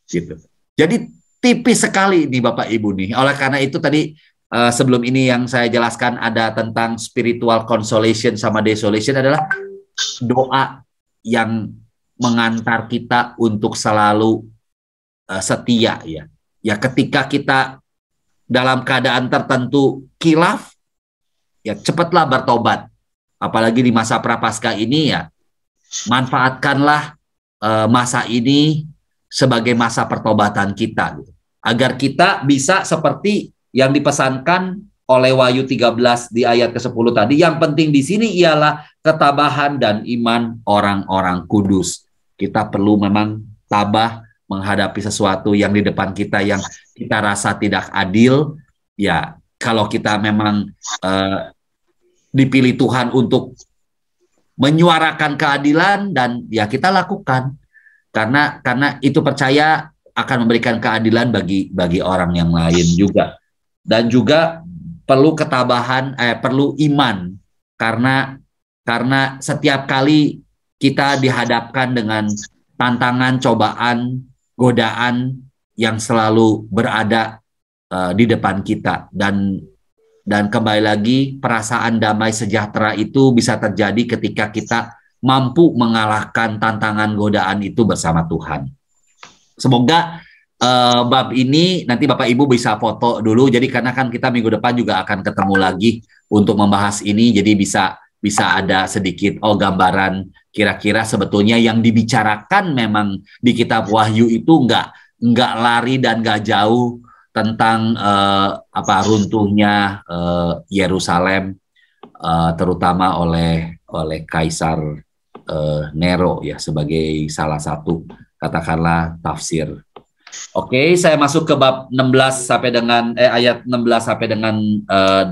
Gitu. Jadi tipis sekali nih Bapak Ibu nih. Oleh karena itu tadi sebelum ini yang saya jelaskan ada tentang spiritual consolation sama desolation adalah doa yang mengantar kita untuk selalu setia ya. Ya ketika kita dalam keadaan tertentu kilaf, ya cepatlah bertobat. Apalagi di masa prapaskah ini ya, manfaatkanlah masa ini sebagai masa pertobatan kita, gitu. Agar kita bisa seperti yang dipesankan oleh Wahyu 13 di ayat ke-10 tadi. Yang penting di sini ialah ketabahan dan iman orang-orang kudus. Kita perlu memang tabah menghadapi sesuatu yang di depan kita yang kita rasa tidak adil. Ya, kalau kita memang dipilih Tuhan untuk menyuarakan keadilan, dan ya kita lakukan karena itu percaya akan memberikan keadilan bagi orang yang lain juga. Dan juga perlu ketabahan, perlu iman karena setiap kali kita dihadapkan dengan tantangan, cobaan, godaan yang selalu berada di depan kita, dan kembali lagi perasaan damai sejahtera itu bisa terjadi ketika kita mampu mengalahkan tantangan godaan itu bersama Tuhan. Semoga bab ini nanti Bapak Ibu bisa foto dulu. Jadi karena kan kita minggu depan juga akan ketemu lagi untuk membahas ini. Jadi bisa ada sedikit gambaran kira-kira sebetulnya yang dibicarakan memang di kitab Wahyu itu nggak lari dan nggak jauh tentang runtuhnya Yerusalem, terutama oleh Kaisar Nero ya, sebagai salah satu katakanlah tafsir. Oke, saya masuk ke bab 16 sampai dengan ayat 16 sampai dengan 18.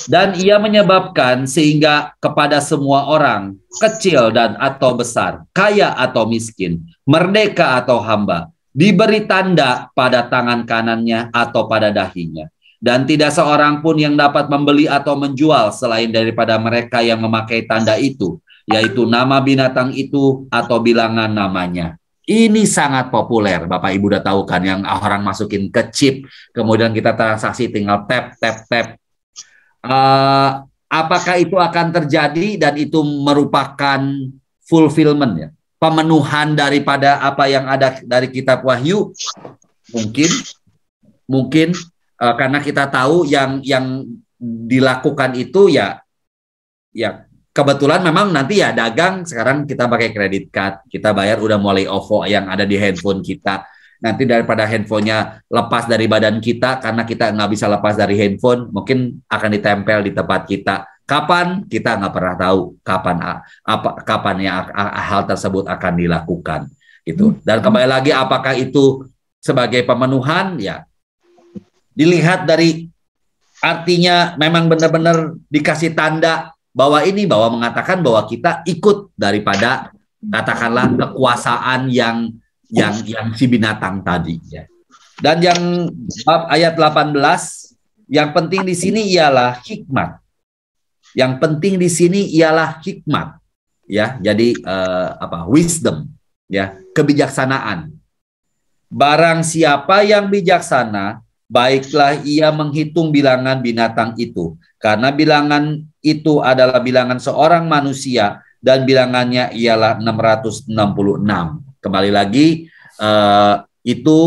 Dan ia menyebabkan sehingga kepada semua orang, kecil dan atau besar, kaya atau miskin, merdeka atau hamba, diberi tanda pada tangan kanannya atau pada dahinya. Dan tidak seorang pun yang dapat membeli atau menjual selain daripada mereka yang memakai tanda itu, yaitu nama binatang itu atau bilangan namanya. Ini sangat populer, Bapak Ibu udah tahu kan, yang orang masukin ke chip, kemudian kita transaksi tinggal tap. Apakah itu akan terjadi dan itu merupakan fulfillment ya? pemenuhan daripada apa yang ada dari kitab Wahyu? Mungkin karena kita tahu yang dilakukan itu ya kebetulan memang nanti ya dagang sekarang kita pakai kredit card, kita bayar udah mulai OVO yang ada di handphone kita. Nanti daripada handphonenya lepas dari badan kita karena kita nggak bisa lepas dari handphone, mungkin akan ditempel di tempat kita. Kapan kita nggak pernah tahu kapan yang hal tersebut akan dilakukan gitu. Dan kembali lagi apakah itu sebagai pemenuhan ya dilihat dari artinya memang benar-benar dikasih tanda bahwa mengatakan bahwa kita ikut daripada katakanlah kekuasaan yang si binatang tadi ya. Dan yang ayat 18 yang penting di sini ialah hikmat. Yang penting di sini ialah hikmat ya. Jadi wisdom ya, kebijaksanaan. Barang siapa yang bijaksana, baiklah ia menghitung bilangan binatang itu, karena bilangan itu adalah bilangan seorang manusia dan bilangannya ialah 666. Kembali lagi itu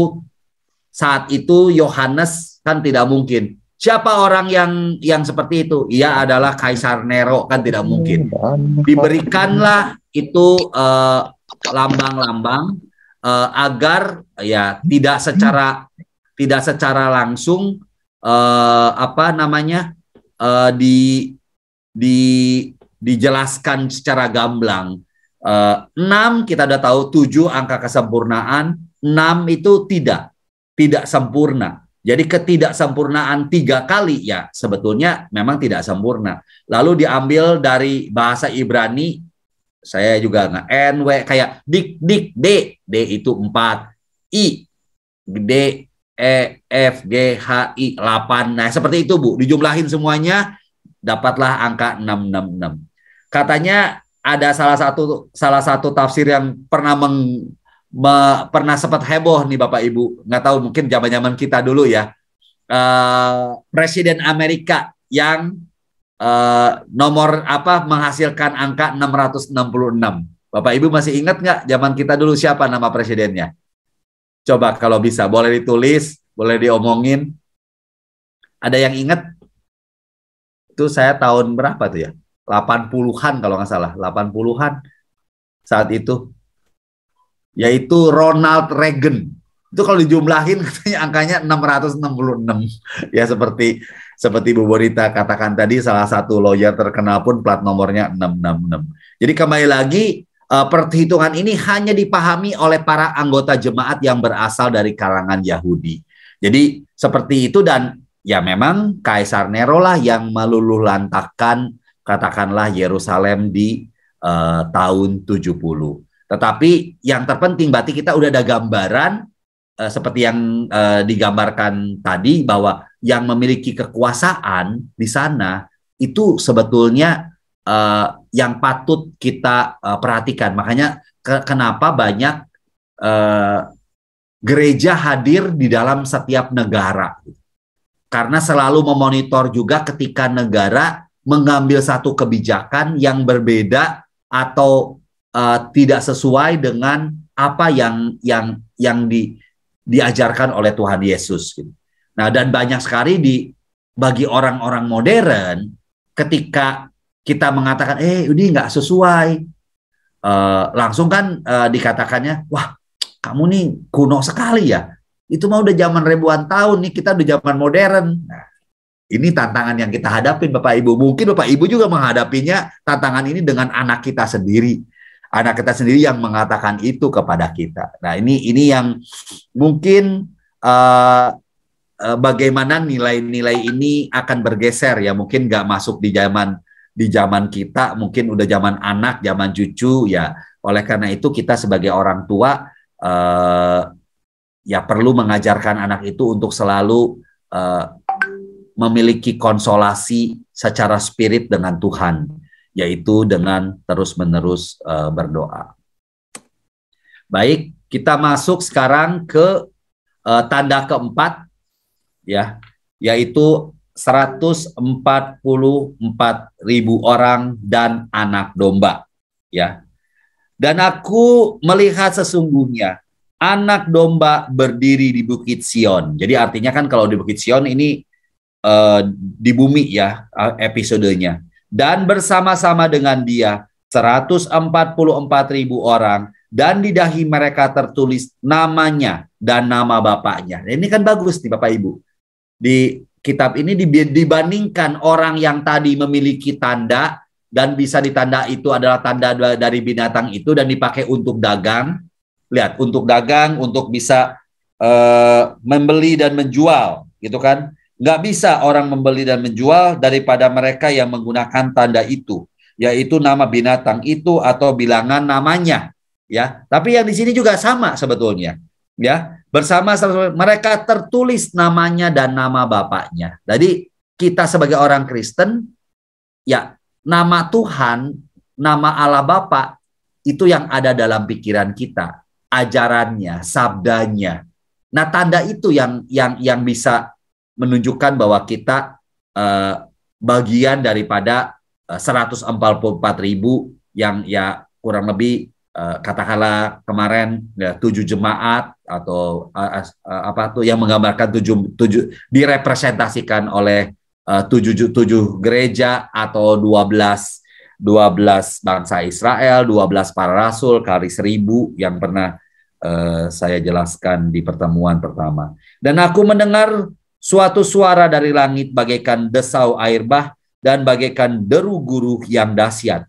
saat itu Yohanes kan tidak mungkin. Siapa orang yang seperti itu? Ia adalah Kaisar Nero, kan tidak mungkin. Diberikanlah itu lambang-lambang agar ya tidak secara langsung dijelaskan secara gamblang. 6 kita udah tahu, 7 angka kesempurnaan, 6 itu tidak sempurna. Jadi ketidaksempurnaan 3 kali ya sebetulnya memang tidak sempurna. Lalu diambil dari bahasa Ibrani, saya juga nggak NW kayak dik D itu 4, I D E F G H I 8. Nah seperti itu Bu, dijumlahin semuanya dapatlah angka 666. Katanya ada salah satu tafsir yang pernah sempat heboh nih Bapak Ibu, nggak tahu mungkin zaman kita dulu ya, Presiden Amerika yang nomor menghasilkan angka 666. Bapak Ibu masih ingat nggak zaman kita dulu siapa nama presidennya? Coba kalau bisa boleh ditulis, boleh diomongin. Ada yang ingat? Itu saya tahun berapa tuh ya? 80-an kalau nggak salah, 80-an saat itu. Yaitu Ronald Reagan. Itu kalau dijumlahin katanya angkanya 666. Ya seperti Bu Bonita katakan tadi, salah satu lawyer terkenal pun plat nomornya 666. Jadi kembali lagi perhitungan ini hanya dipahami oleh para anggota jemaat yang berasal dari kalangan Yahudi. Jadi seperti itu, dan ya memang Kaisar Nero lah yang meluluhlantahkan katakanlah Yerusalem di tahun 70. Tetapi yang terpenting berarti kita udah ada gambaran seperti yang digambarkan tadi, bahwa yang memiliki kekuasaan di sana itu sebetulnya yang patut kita perhatikan. Makanya kenapa banyak gereja hadir di dalam setiap negara. Karena selalu memonitor juga ketika negara mengambil satu kebijakan yang berbeda atau tidak sesuai dengan apa yang diajarkan oleh Tuhan Yesus. Nah, dan banyak sekali bagi orang-orang modern, ketika kita mengatakan, ini nggak sesuai, langsung kan dikatakannya, wah, kamu nih kuno sekali ya. Itu mah udah zaman ribuan tahun nih, kita udah zaman modern. Nah, ini tantangan yang kita hadapin Bapak Ibu. Mungkin Bapak Ibu juga menghadapinya tantangan ini dengan anak kita sendiri. Anak kita sendiri yang mengatakan itu kepada kita. Nah, ini yang mungkin bagaimana nilai-nilai ini akan bergeser ya. Mungkin nggak masuk di zaman kita, mungkin udah zaman anak, zaman cucu ya. Oleh karena itu kita sebagai orang tua ya perlu mengajarkan anak itu untuk selalu memiliki konsolasi secara spirit dengan Tuhan, yaitu dengan terus-menerus berdoa. Baik, kita masuk sekarang ke tanda keempat, ya, yaitu 144.000 orang dan anak domba, ya. Dan aku melihat sesungguhnya anak domba berdiri di Bukit Sion. Jadi artinya kan kalau di Bukit Sion ini di bumi ya episodenya. Dan bersama-sama dengan dia 144.000 orang, dan di dahi mereka tertulis namanya dan nama bapaknya. Ini kan bagus nih Bapak Ibu. Di kitab ini dibandingkan orang yang tadi memiliki tanda, dan bisa ditanda itu adalah tanda dari binatang itu dan dipakai untuk dagang. Lihat, untuk dagang, untuk bisa membeli dan menjual, gitu kan? Nggak bisa orang membeli dan menjual daripada mereka yang menggunakan tanda itu, yaitu nama binatang itu atau bilangan namanya, ya. Tapi yang di sini juga sama sebetulnya, ya. Bersama mereka tertulis namanya dan nama bapaknya. Jadi kita sebagai orang Kristen, ya, nama Tuhan, nama Allah Bapa itu yang ada dalam pikiran kita, ajarannya, sabdanya. Nah, tanda itu yang bisa menunjukkan bahwa kita bagian daripada 144.000 yang ya kurang lebih katakanlah kemarin ya, 7 jemaat atau apa tuh yang menggambarkan 7 direpresentasikan oleh 7 gereja atau 12 bangsa Israel, 12 para rasul kali 1000 yang pernah saya jelaskan di pertemuan pertama. Dan aku mendengar suatu suara dari langit bagaikan desau air bah dan bagaikan deru guruh yang dahsyat.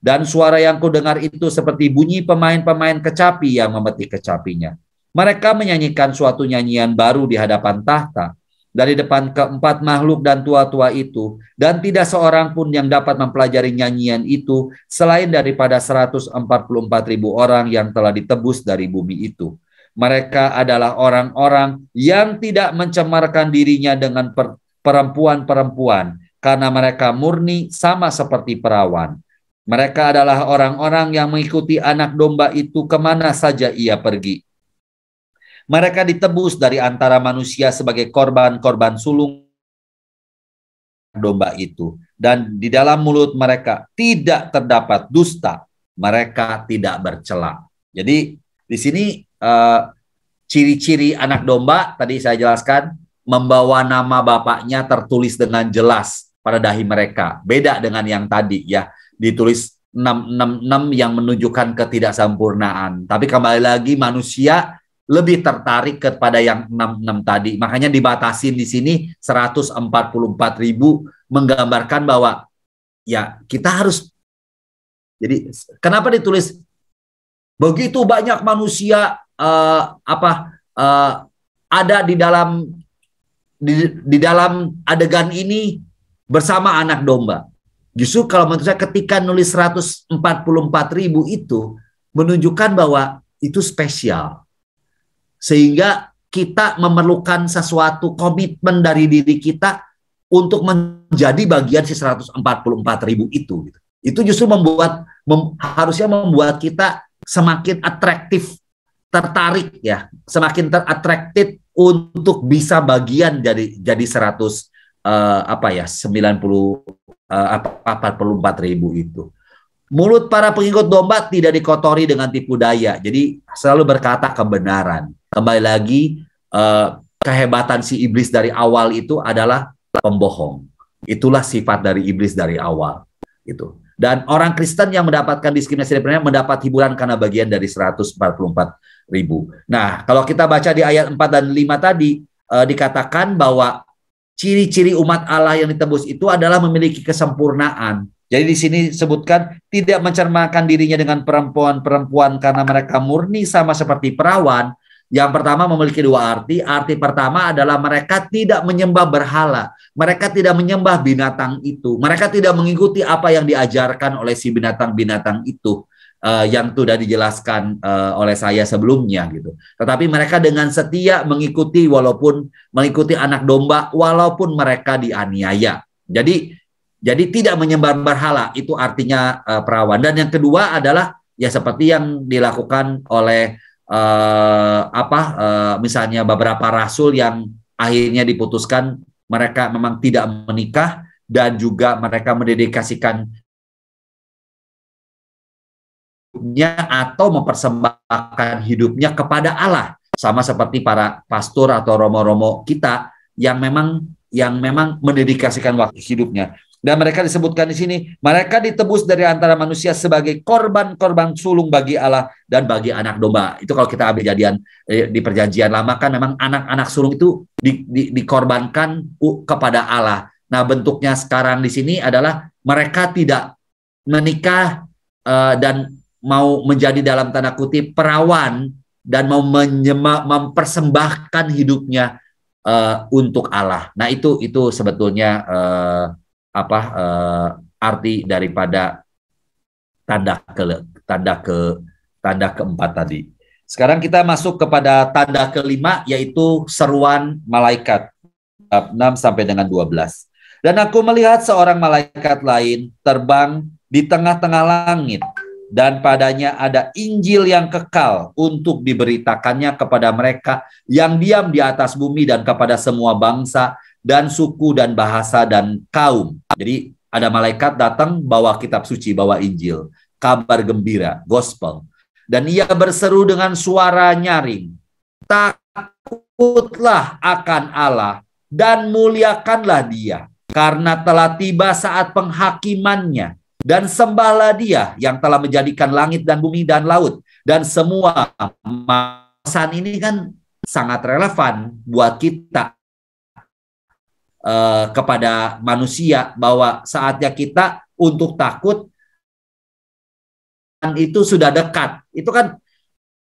Dan suara yang kudengar itu seperti bunyi pemain-pemain kecapi yang memetik kecapinya. Mereka menyanyikan suatu nyanyian baru di hadapan tahta, dari depan keempat makhluk dan tua-tua itu, dan tidak seorang pun yang dapat mempelajari nyanyian itu selain daripada 144.000 orang yang telah ditebus dari bumi itu. Mereka adalah orang-orang yang tidak mencemarkan dirinya dengan perempuan-perempuan, karena mereka murni sama seperti perawan. Mereka adalah orang-orang yang mengikuti anak domba itu kemana saja ia pergi. Mereka ditebus dari antara manusia sebagai korban-korban sulung domba itu. Dan di dalam mulut mereka tidak terdapat dusta. Mereka tidak bercela. Jadi di sini ciri-ciri anak domba tadi saya jelaskan, membawa nama bapaknya tertulis dengan jelas pada dahi mereka. Beda dengan yang tadi ya, ditulis 666 yang menunjukkan ketidaksempurnaan. Tapi kembali lagi manusia lebih tertarik kepada yang 66 tadi. Makanya dibatasin di sini 144.000 menggambarkan bahwa ya kita harus. Jadi kenapa ditulis begitu banyak manusia ada di dalam adegan ini bersama anak domba. Justru kalau menurut saya ketika nulis 144.000 itu menunjukkan bahwa itu spesial. Sehingga kita memerlukan sesuatu komitmen dari diri kita untuk menjadi bagian si 144.000 itu. Itu justru harusnya membuat kita semakin atraktif, tertarik ya, semakin teratraktif untuk bisa bagian jadi 44.000 itu. Mulut para pengikut domba tidak dikotori dengan tipu daya. Jadi selalu berkata kebenaran. Kembali lagi kehebatan si iblis dari awal itu adalah pembohong. Itulah sifat dari iblis dari awal. Gitu. Dan orang Kristen yang mendapatkan diskriminasi mendapat hiburan karena bagian dari 144.000. Nah, kalau kita baca di ayat 4 dan 5 tadi dikatakan bahwa ciri-ciri umat Allah yang ditebus itu adalah memiliki kesempurnaan. Jadi di sini disebutkan tidak mencerminkan dirinya dengan perempuan-perempuan karena mereka murni sama seperti perawan. Yang pertama memiliki 2 arti. Arti pertama adalah mereka tidak menyembah berhala. Mereka tidak menyembah binatang itu. Mereka tidak mengikuti apa yang diajarkan oleh si binatang-binatang itu. Yang sudah dijelaskan oleh saya sebelumnya gitu. Tetapi mereka dengan setia mengikuti anak domba walaupun mereka dianiaya. Jadi tidak menyembah berhala itu artinya perawan. Dan yang kedua adalah ya seperti yang dilakukan oleh misalnya beberapa rasul yang akhirnya diputuskan mereka memang tidak menikah dan juga mereka mendedikasikan atau mempersembahkan hidupnya kepada Allah, sama seperti para pastor atau romo-romo kita yang memang mendedikasikan waktu hidupnya. Dan mereka disebutkan di sini, mereka ditebus dari antara manusia sebagai korban-korban sulung bagi Allah dan bagi anak domba. Itu kalau kita ambil di perjanjian lama kan memang anak-anak sulung itu dikorbankan kepada Allah. Nah, bentuknya sekarang di sini adalah mereka tidak menikah dan mau menjadi dalam tanda kutip perawan dan mau mempersembahkan hidupnya untuk Allah. Nah, itu sebetulnya arti daripada tanda keempat tadi. Sekarang kita masuk kepada tanda kelima, yaitu seruan malaikat, 6 sampai dengan 12. Dan aku melihat seorang malaikat lain terbang di tengah-tengah langit, dan padanya ada Injil yang kekal untuk diberitakannya kepada mereka yang diam di atas bumi dan kepada semua bangsa dan suku dan bahasa dan kaum. Jadi ada malaikat datang bawa kitab suci, bawa Injil, kabar gembira, gospel. Dan ia berseru dengan suara nyaring, takutlah akan Allah dan muliakanlah Dia, karena telah tiba saat penghakimannya. Dan sembahlah Dia yang telah menjadikan langit dan bumi dan laut dan semua. Pesan ini kan sangat relevan buat kita kepada manusia, bahwa saatnya kita untuk takut itu sudah dekat. Itu kan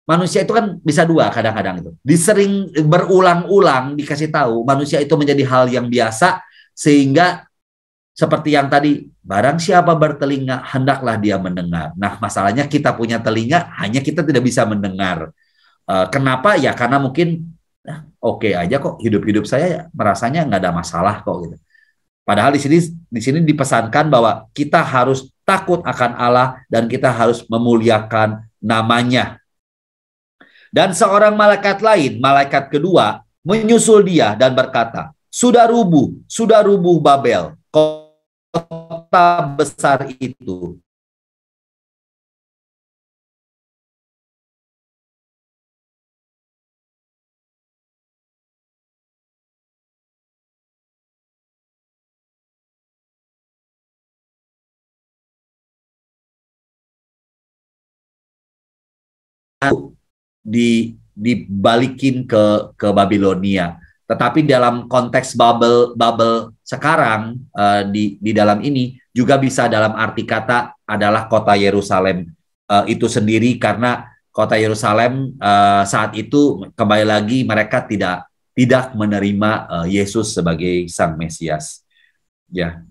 manusia itu kan bisa dua kadang-kadang itu. Disering berulang-ulang dikasih tahu, manusia itu menjadi hal yang biasa, sehingga seperti yang tadi, barang siapa bertelinga hendaklah dia mendengar. Nah, masalahnya kita punya telinga, hanya kita tidak bisa mendengar. Kenapa? Ya karena mungkin oke aja kok, hidup saya merasanya nggak ada masalah kok gitu. Padahal di sini dipesankan bahwa kita harus takut akan Allah dan kita harus memuliakan namanya. Dan seorang malaikat lain, malaikat kedua, menyusul dia dan berkata, sudah rubuh Babel, kota besar itu. Dibalikin ke Babilonia. Tetapi dalam konteks Babel sekarang di dalam ini juga bisa dalam arti kata adalah kota Yerusalem itu sendiri, karena kota Yerusalem saat itu kembali lagi mereka tidak menerima Yesus sebagai Sang Mesias. Ya.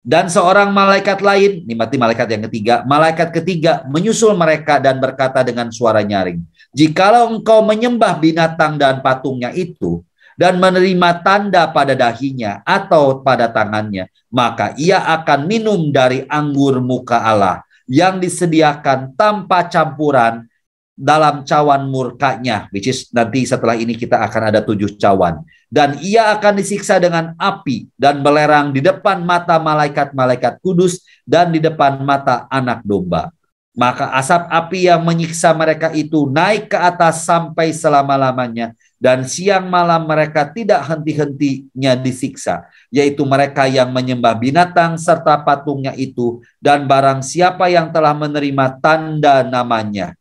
Dan seorang malaikat lain, ini malaikat yang ketiga, malaikat ketiga menyusul mereka dan berkata dengan suara nyaring, jikalau engkau menyembah binatang dan patungnya itu dan menerima tanda pada dahinya atau pada tangannya, maka ia akan minum dari anggur muka Allah yang disediakan tanpa campuran dalam cawan murkanya, which is nanti setelah ini kita akan ada 7 cawan. Dan ia akan disiksa dengan api dan belerang di depan mata malaikat-malaikat kudus dan di depan mata anak domba. Maka asap api yang menyiksa mereka itu naik ke atas sampai selama-lamanya, dan siang malam mereka tidak henti-hentinya disiksa, yaitu mereka yang menyembah binatang serta patungnya itu, dan barang siapa yang telah menerima tanda namanya.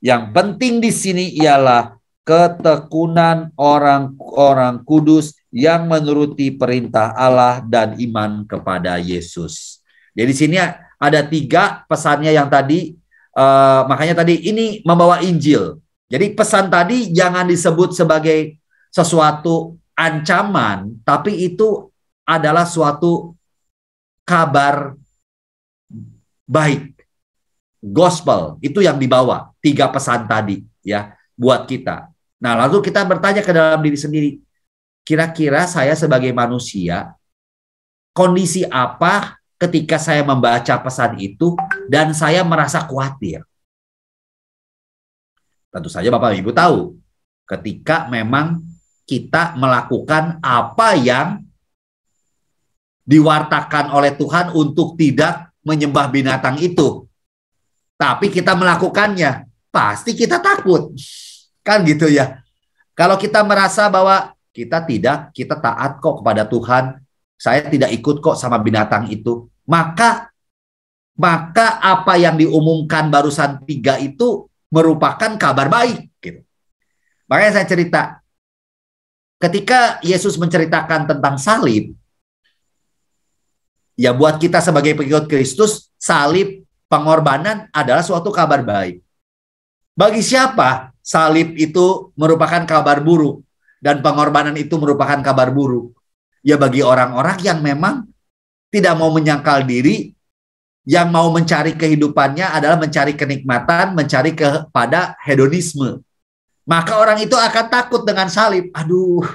Yang penting di sini ialah ketekunan orang-orang kudus yang menuruti perintah Allah dan iman kepada Yesus. Jadi di sini ada 3 pesannya yang tadi, makanya tadi ini membawa Injil. Jadi pesan tadi jangan disebut sebagai sesuatu ancaman, tapi itu adalah suatu kabar baik. Gospel itu yang dibawa 3 pesan tadi ya buat kita. Nah, lalu kita bertanya ke dalam diri sendiri, kira-kira saya sebagai manusia kondisi apa ketika saya membaca pesan itu dan saya merasa khawatir? Tentu saja Bapak Ibu tahu, ketika memang kita melakukan apa yang diwartakan oleh Tuhan untuk tidak menyembah binatang itu. tapi kita melakukannya, pasti kita takut. Kan gitu ya. Kalau kita merasa bahwa kita taat kok kepada Tuhan, saya tidak ikut kok sama binatang itu, maka apa yang diumumkan barusan 3 itu merupakan kabar baik. Gitu. Makanya saya cerita, ketika Yesus menceritakan tentang salib, ya buat kita sebagai pengikut Kristus, salib, pengorbanan adalah suatu kabar baik. Bagi siapa salib itu merupakan kabar buruk dan pengorbanan itu merupakan kabar buruk? Ya bagi orang-orang yang memang tidak mau menyangkal diri, yang mau mencari kehidupannya adalah mencari kenikmatan, mencari kepada hedonisme. Maka orang itu akan takut dengan salib. Aduh,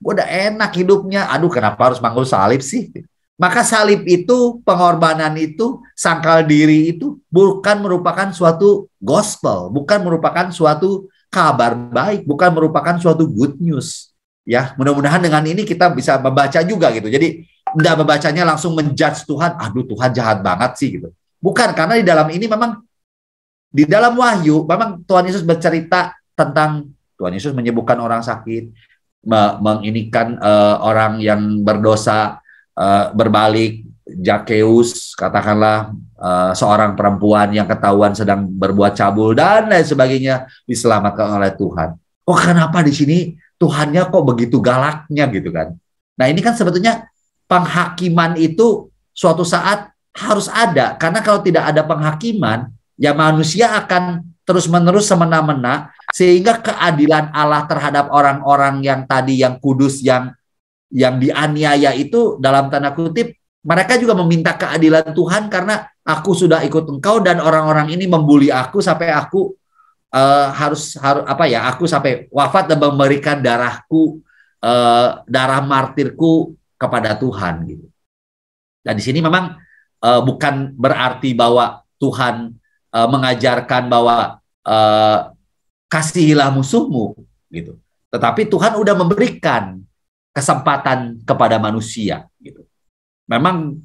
gue udah enak hidupnya. Aduh, kenapa harus manggul salib sih? Maka salib itu, pengorbanan itu, sangkal diri itu bukan merupakan suatu gospel, bukan merupakan suatu kabar baik, bukan merupakan suatu good news. Ya, mudah-mudahan dengan ini kita bisa membaca juga gitu. Jadi tidak membacanya langsung menjudge Tuhan, aduh Tuhan jahat banget sih gitu. Bukan, karena di dalam ini memang, di dalam Wahyu, memang Tuhan Yesus bercerita tentang, Tuhan Yesus menyembuhkan orang sakit, menginikan orang yang berdosa, berbalik, Zakeus, katakanlah seorang perempuan yang ketahuan sedang berbuat cabul, dan lain sebagainya, diselamatkan oleh Tuhan. Oh kenapa di sini Tuhannya kok begitu galaknya gitu kan. Nah ini kan sebetulnya penghakiman itu suatu saat harus ada. Karena kalau tidak ada penghakiman, ya manusia akan terus-menerus semena-mena, sehingga keadilan Allah terhadap orang-orang yang tadi, yang kudus, yang dianiaya itu, dalam tanda kutip, mereka juga meminta keadilan Tuhan karena aku sudah ikut engkau dan orang-orang ini membuli aku sampai aku harus aku sampai wafat dan memberikan darahku, darah martirku kepada Tuhan gitu. Dan di sini memang bukan berarti bahwa Tuhan mengajarkan bahwa kasihilah musuhmu gitu. Tetapi Tuhan udah memberikan kesempatan kepada manusia gitu. Memang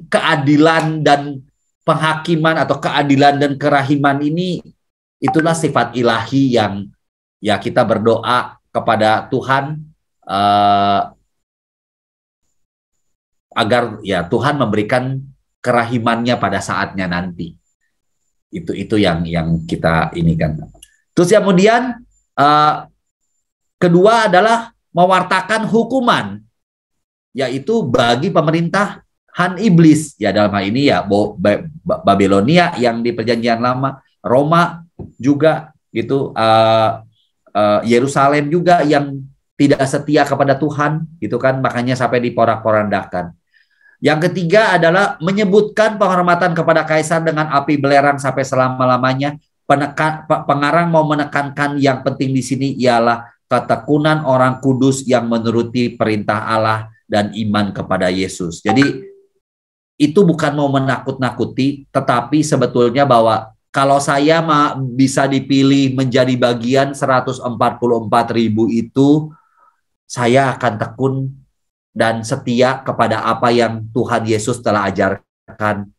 keadilan dan penghakiman atau keadilan dan kerahiman ini, itulah sifat ilahi yang ya kita berdoa kepada Tuhan agar ya Tuhan memberikan kerahimannya pada saatnya nanti. Itu yang kita ini kan. Terus kemudian kedua adalah mewartakan hukuman, yaitu bagi pemerintahan iblis. Ya dalam hal ini ya Babilonia yang di Perjanjian Lama, Roma juga gitu, Yerusalem juga yang tidak setia kepada Tuhan gitu kan, makanya sampai diporak-porandakan. Yang ketiga adalah menyebutkan penghormatan kepada kaisar dengan api belerang sampai selama-lamanya. Pengarang mau menekankan yang penting di sini ialah ketekunan orang kudus yang menuruti perintah Allah dan iman kepada Yesus. Jadi itu bukan mau menakut-nakuti, tetapi sebetulnya bahwa kalau saya bisa dipilih menjadi bagian 144.000 itu, saya akan tekun dan setia kepada apa yang Tuhan Yesus telah ajarkan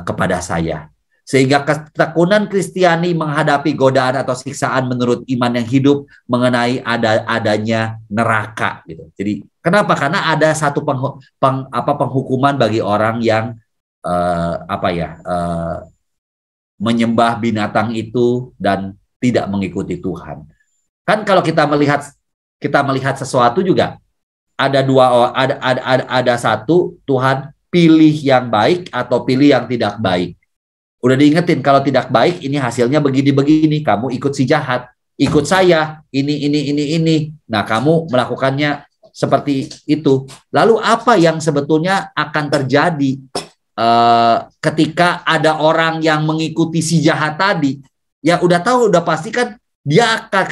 kepada saya. Sehingga ketekunan Kristiani menghadapi godaan atau siksaan menurut iman yang hidup mengenai adanya neraka gitu. Jadi kenapa? Karena ada satu penghukuman bagi orang yang menyembah binatang itu dan tidak mengikuti Tuhan. Kan kalau kita melihat sesuatu juga ada satu, Tuhan pilih yang baik atau pilih yang tidak baik. Udah diingetin kalau tidak baik ini hasilnya begini-begini, kamu ikut si jahat, ikut saya, ini. Nah, kamu melakukannya seperti itu. Lalu apa yang sebetulnya akan terjadi ketika ada orang yang mengikuti si jahat tadi? Ya udah tahu, udah pasti kan dia akan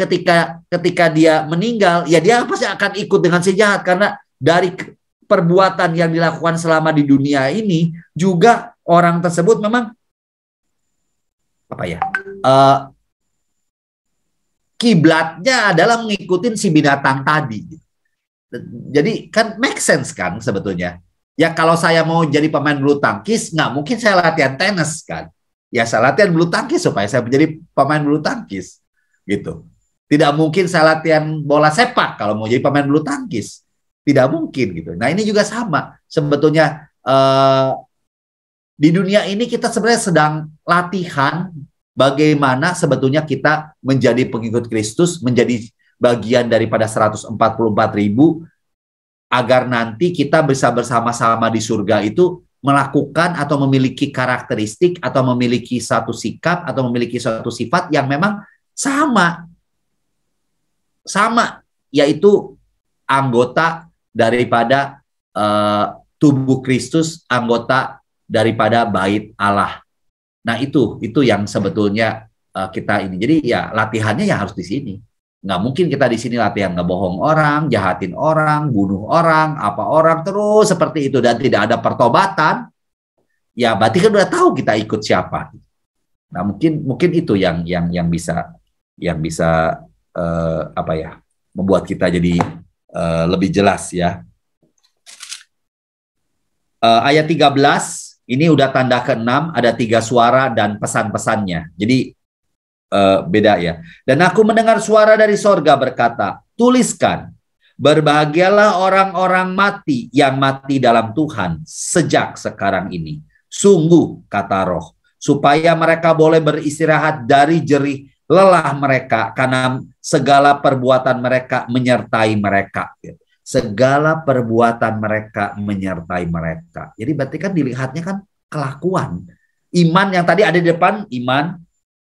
ketika dia meninggal, ya dia pasti akan ikut dengan si jahat, karena dari perbuatan yang dilakukan selama di dunia ini juga orang tersebut memang kiblatnya adalah mengikuti si binatang tadi. Jadi kan make sense kan sebetulnya. Ya kalau saya mau jadi pemain bulu tangkis, nggak mungkin saya latihan tenis kan. Ya saya latihan bulu tangkis supaya saya menjadi pemain bulu tangkis. Gitu. Tidak mungkin saya latihan bola sepak kalau mau jadi pemain bulu tangkis. Tidak mungkin gitu. Nah ini juga sama. Sebetulnya di dunia ini kita sebenarnya sedang latihan bagaimana sebetulnya kita menjadi pengikut Kristus, menjadi bagian daripada 144.000, agar nanti kita bisa bersama-sama di surga itu melakukan atau memiliki karakteristik atau memiliki satu sikap atau memiliki suatu sifat yang memang sama, yaitu anggota daripada tubuh Kristus, anggota daripada bait Allah. Nah itu yang sebetulnya kita ini. Jadi ya latihannya ya harus di sini. Nggak mungkin kita di sini latihan ngebohong orang, jahatin orang, bunuh orang, apa orang terus seperti itu dan tidak ada pertobatan. Ya berarti kan udah tahu kita ikut siapa. Nah mungkin itu yang bisa apa ya, membuat kita jadi lebih jelas ya. Ayat 13 ini udah tanda ke-6, ada 3 suara dan pesan-pesannya. Jadi beda ya. Dan aku mendengar suara dari sorga berkata, tuliskan, berbahagialah orang-orang mati yang mati dalam Tuhan sejak sekarang ini. Sungguh, kata Roh, supaya mereka boleh beristirahat dari jerih lelah mereka, karena segala perbuatan mereka menyertai mereka. Segala perbuatan mereka menyertai mereka. Jadi berarti kan dilihatnya kan kelakuan. Iman yang tadi ada di depan, iman,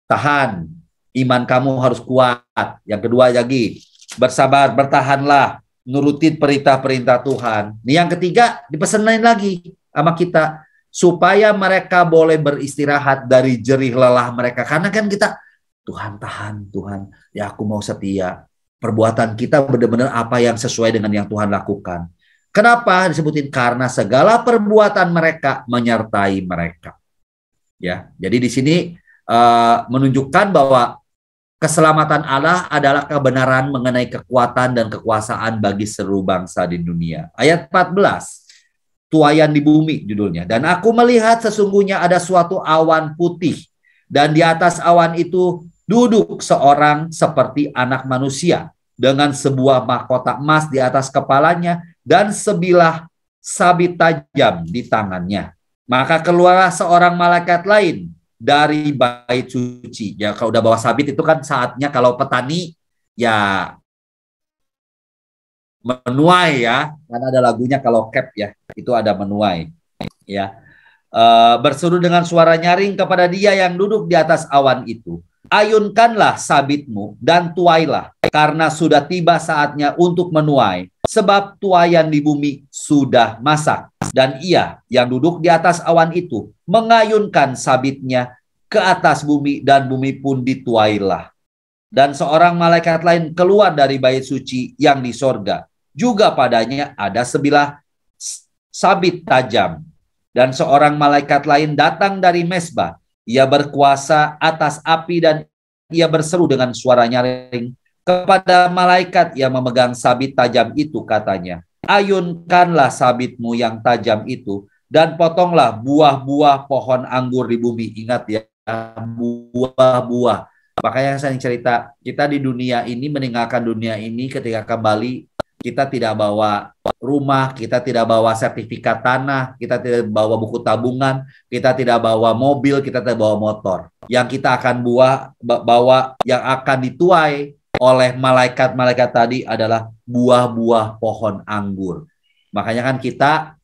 tahan, iman kamu harus kuat. Yang kedua lagi, bersabar, bertahanlah, nurutin perintah-perintah Tuhan. Yang ketiga, dipesenin lagi sama kita, supaya mereka boleh beristirahat dari jerih lelah mereka. Karena kan kita, Tuhan tahan, Tuhan, ya aku mau setia. Perbuatan kita benar-benar apa yang sesuai dengan yang Tuhan lakukan. Kenapa disebutin? Karena segala perbuatan mereka menyertai mereka. Ya, jadi di sini menunjukkan bahwa keselamatan Allah adalah kebenaran mengenai kekuatan dan kekuasaan bagi seluruh bangsa di dunia. Ayat 14, tuaian di bumi judulnya. Dan aku melihat sesungguhnya ada suatu awan putih, dan di atas awan itu duduk seorang seperti anak manusia, dengan sebuah mahkota emas di atas kepalanya dan sebilah sabit tajam di tangannya. Maka keluarlah seorang malaikat lain dari bait suci. Ya kalau udah bawa sabit itu kan saatnya kalau petani ya menuai ya. Karena ada lagunya kalau cap ya, itu ada menuai. Ya. Berseru dengan suara nyaring kepada dia yang duduk di atas awan itu. Ayunkanlah sabitmu dan tuailah, karena sudah tiba saatnya untuk menuai, sebab tuaian di bumi sudah masak. Dan ia yang duduk di atas awan itu mengayunkan sabitnya ke atas bumi, dan bumi pun dituailah. Dan seorang malaikat lain keluar dari bait suci yang di sorga, juga padanya ada sebilah sabit tajam. Dan seorang malaikat lain datang dari mesbah. Ia berkuasa atas api, dan ia berseru dengan suara nyaring kepada malaikat yang memegang sabit tajam itu, katanya, ayunkanlah sabitmu yang tajam itu dan potonglah buah-buah pohon anggur di bumi. Ingat ya, buah-buah. Makanya saya cerita, kita di dunia ini, meninggalkan dunia ini, ketika kembali kita tidak bawa rumah, kita tidak bawa sertifikat tanah, kita tidak bawa buku tabungan, kita tidak bawa mobil, kita tidak bawa motor. Yang kita akan bawa yang akan dituai oleh malaikat-malaikat tadi adalah buah-buah pohon anggur. Makanya kan kita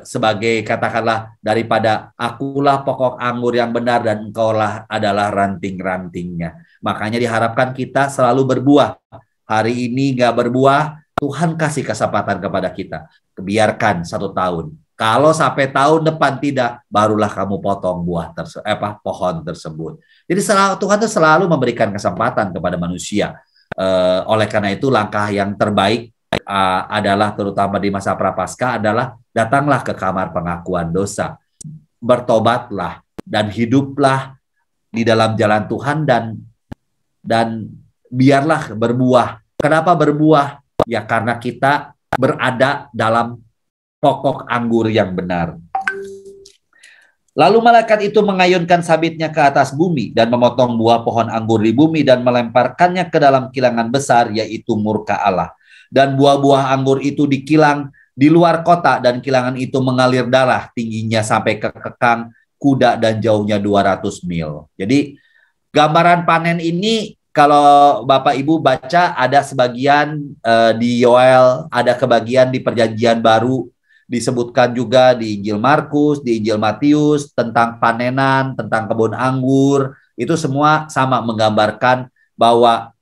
sebagai, katakanlah, daripada akulah pokok anggur yang benar dan engkaulah adalah ranting-rantingnya. Makanya diharapkan kita selalu berbuah. Hari ini nggak berbuah, Tuhan kasih kesempatan kepada kita. Biarkan 1 tahun. Kalau sampai tahun depan tidak, barulah kamu potong pohon tersebut. Jadi Tuhan itu selalu memberikan kesempatan kepada manusia. Oleh karena itu langkah yang terbaik adalah, terutama di masa prapaskah, adalah datanglah ke kamar pengakuan dosa. Bertobatlah dan hiduplah di dalam jalan Tuhan, dan biarlah berbuah. Kenapa berbuah? Ya karena kita berada dalam pokok anggur yang benar. Lalu malaikat itu mengayunkan sabitnya ke atas bumi dan memotong buah pohon anggur di bumi dan melemparkannya ke dalam kilangan besar, yaitu murka Allah. Dan buah-buah anggur itu dikilang di luar kota, dan kilangan itu mengalir darah, tingginya sampai ke kekang kuda dan jauhnya 200 mil. Jadi gambaran panen ini kalau Bapak Ibu baca ada sebagian di Yoel, ada kebagian di Perjanjian Baru, disebutkan juga di Injil Markus, di Injil Matius tentang panenan, tentang kebun anggur. Itu semua sama mengambarkan bahwa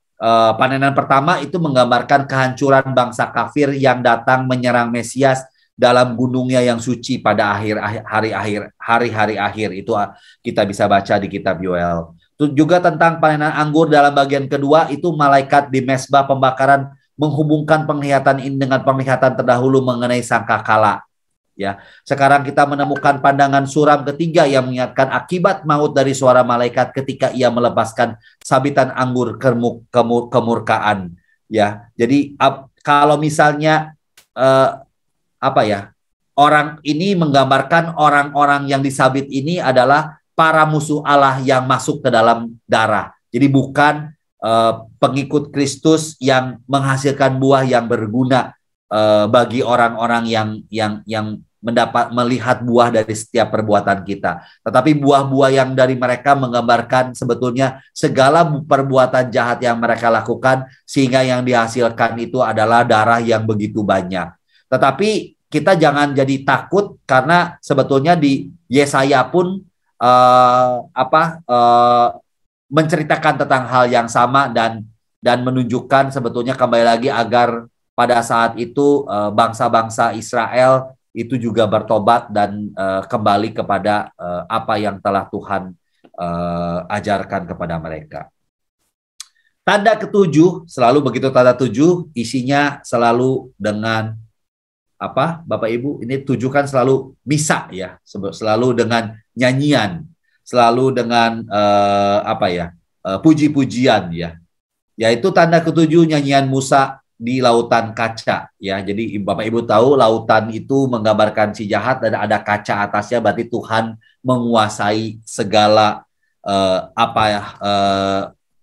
panenan pertama itu menggambarkan kehancuran bangsa kafir yang datang menyerang Mesias dalam gunungnya yang suci pada hari-hari akhir. Itu kita bisa baca di kitab Yoel. Itu juga tentang panenan anggur dalam bagian kedua, itu malaikat di mezbah pembakaran menghubungkan penglihatan ini dengan penglihatan terdahulu mengenai sangkakala. Ya, sekarang kita menemukan pandangan suram ketiga yang mengingatkan akibat maut dari suara malaikat ketika ia melepaskan sabitan anggur kemurkaan. Ya, jadi kalau misalnya orang ini menggambarkan orang-orang yang disabit ini adalah para musuh Allah yang masuk ke dalam darah. Jadi bukan pengikut Kristus yang menghasilkan buah yang berguna bagi orang-orang yang melihat buah dari setiap perbuatan kita. Tetapi buah-buah yang dari mereka menggambarkan sebetulnya segala perbuatan jahat yang mereka lakukan, sehingga yang dihasilkan itu adalah darah yang begitu banyak. Tetapi kita jangan jadi takut, karena sebetulnya di Yesaya pun menceritakan tentang hal yang sama dan menunjukkan sebetulnya kembali lagi agar pada saat itu bangsa-bangsa Israel itu juga bertobat dan kembali kepada apa yang telah Tuhan ajarkan kepada mereka. Tanda ketujuh, selalu begitu tanda tujuh, isinya selalu dengan apa, Bapak Ibu? Ini tujuh kan selalu misa ya, selalu dengan nyanyian, selalu dengan puji-pujian ya. Yaitu tanda ketujuh nyanyian Musa di lautan kaca ya. Jadi Bapak Ibu tahu lautan itu menggambarkan si jahat dan ada kaca atasnya, berarti Tuhan menguasai segala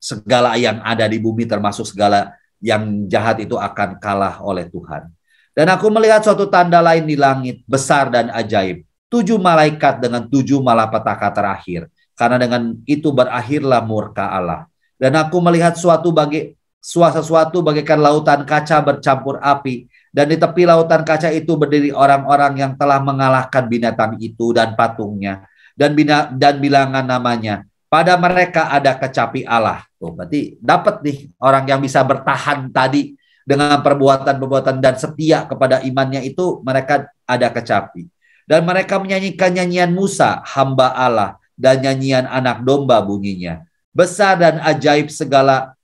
segala yang ada di bumi, termasuk segala yang jahat itu akan kalah oleh Tuhan. Dan aku melihat suatu tanda lain di langit, besar dan ajaib. 7 malaikat dengan 7 malapetaka terakhir. Karena dengan itu berakhirlah murka Allah. Dan aku melihat sesuatu bagaikan lautan kaca bercampur api. Dan di tepi lautan kaca itu berdiri orang-orang yang telah mengalahkan binatang itu dan patungnya. Dan bilangan namanya. Pada mereka ada kecapi Allah. Tuh, berarti dapat nih orang yang bisa bertahan tadi dengan perbuatan-perbuatan dan setia kepada imannya itu, mereka ada kecapi. Dan mereka menyanyikan nyanyian Musa, hamba Allah, dan nyanyian anak domba bunyinya. Besar dan ajaib segala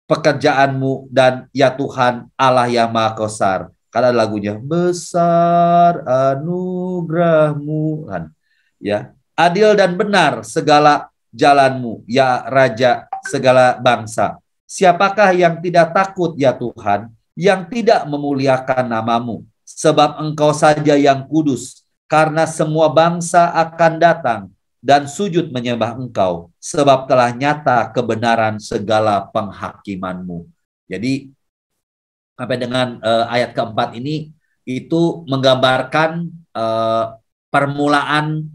pekerjaanmu dan ya Tuhan Allah yang Maha Besar. Karena lagunya besar anugerahmu, kan? Ya, adil dan benar segala jalanmu, ya Raja segala bangsa. Siapakah yang tidak takut ya Tuhan, yang tidak memuliakan namamu? Sebab Engkau saja yang kudus, karena semua bangsa akan datang dan sujud menyembah Engkau, sebab telah nyata kebenaran segala penghakimanmu. Jadi sampai dengan ayat keempat ini itu menggambarkan permulaan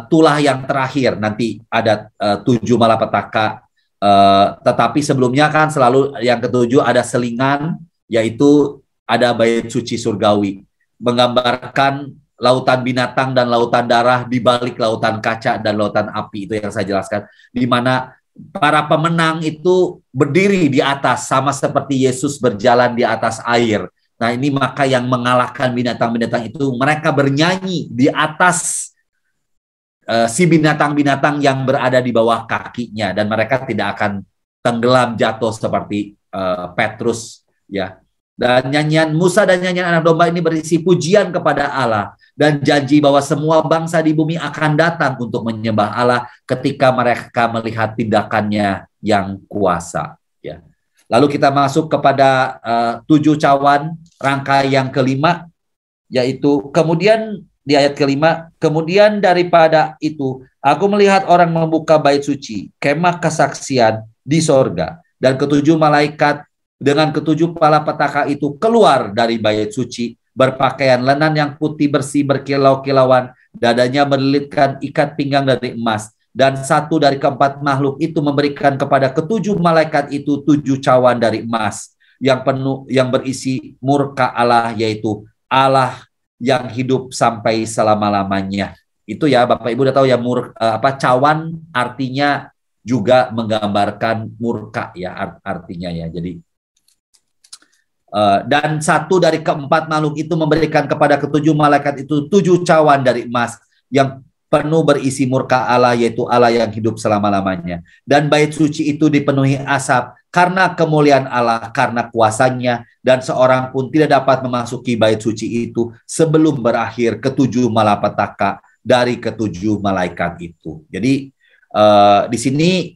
tulah yang terakhir. Nanti ada 7 malapetaka. Tetapi sebelumnya kan selalu yang ketujuh ada selingan, yaitu ada bait suci surgawi, menggambarkan lautan binatang dan lautan darah di balik lautan kaca dan lautan api. Itu yang saya jelaskan, di mana para pemenang itu berdiri di atas sama seperti Yesus berjalan di atas air. Nah, ini maka yang mengalahkan binatang-binatang itu mereka bernyanyi di atas si binatang-binatang yang berada di bawah kakinya, dan mereka tidak akan tenggelam jatuh seperti Petrus ya. Dan nyanyian Musa dan nyanyian anak domba ini berisi pujian kepada Allah dan janji bahwa semua bangsa di bumi akan datang untuk menyembah Allah ketika mereka melihat tindakannya yang kuasa ya. Lalu kita masuk kepada 7 cawan rangka yang kelima, yaitu kemudian di ayat kelima, kemudian daripada itu, aku melihat orang membuka bait suci, kemah kesaksian di sorga, dan ketujuh malaikat dengan ketujuh kepala petaka itu keluar dari bait suci, berpakaian lenan yang putih bersih berkilau-kilauan, dadanya berlilitkan ikat pinggang dari emas, dan satu dari keempat makhluk itu memberikan kepada ketujuh malaikat itu 7 cawan dari emas yang penuh, yang berisi murka Allah, yaitu Allah yang hidup sampai selama-lamanya. Itu ya Bapak Ibu udah tahu ya, cawan artinya juga menggambarkan murka ya, artinya ya. Jadi dan satu dari keempat makhluk itu memberikan kepada ketujuh malaikat itu 7 cawan dari emas yang penuh berisi murka Allah, yaitu Allah yang hidup selama-lamanya. Dan bait suci itu dipenuhi asap karena kemuliaan Allah, karena kuasanya, dan seorang pun tidak dapat memasuki bait suci itu sebelum berakhir ketujuh malapetaka dari ketujuh malaikat itu. Jadi di sini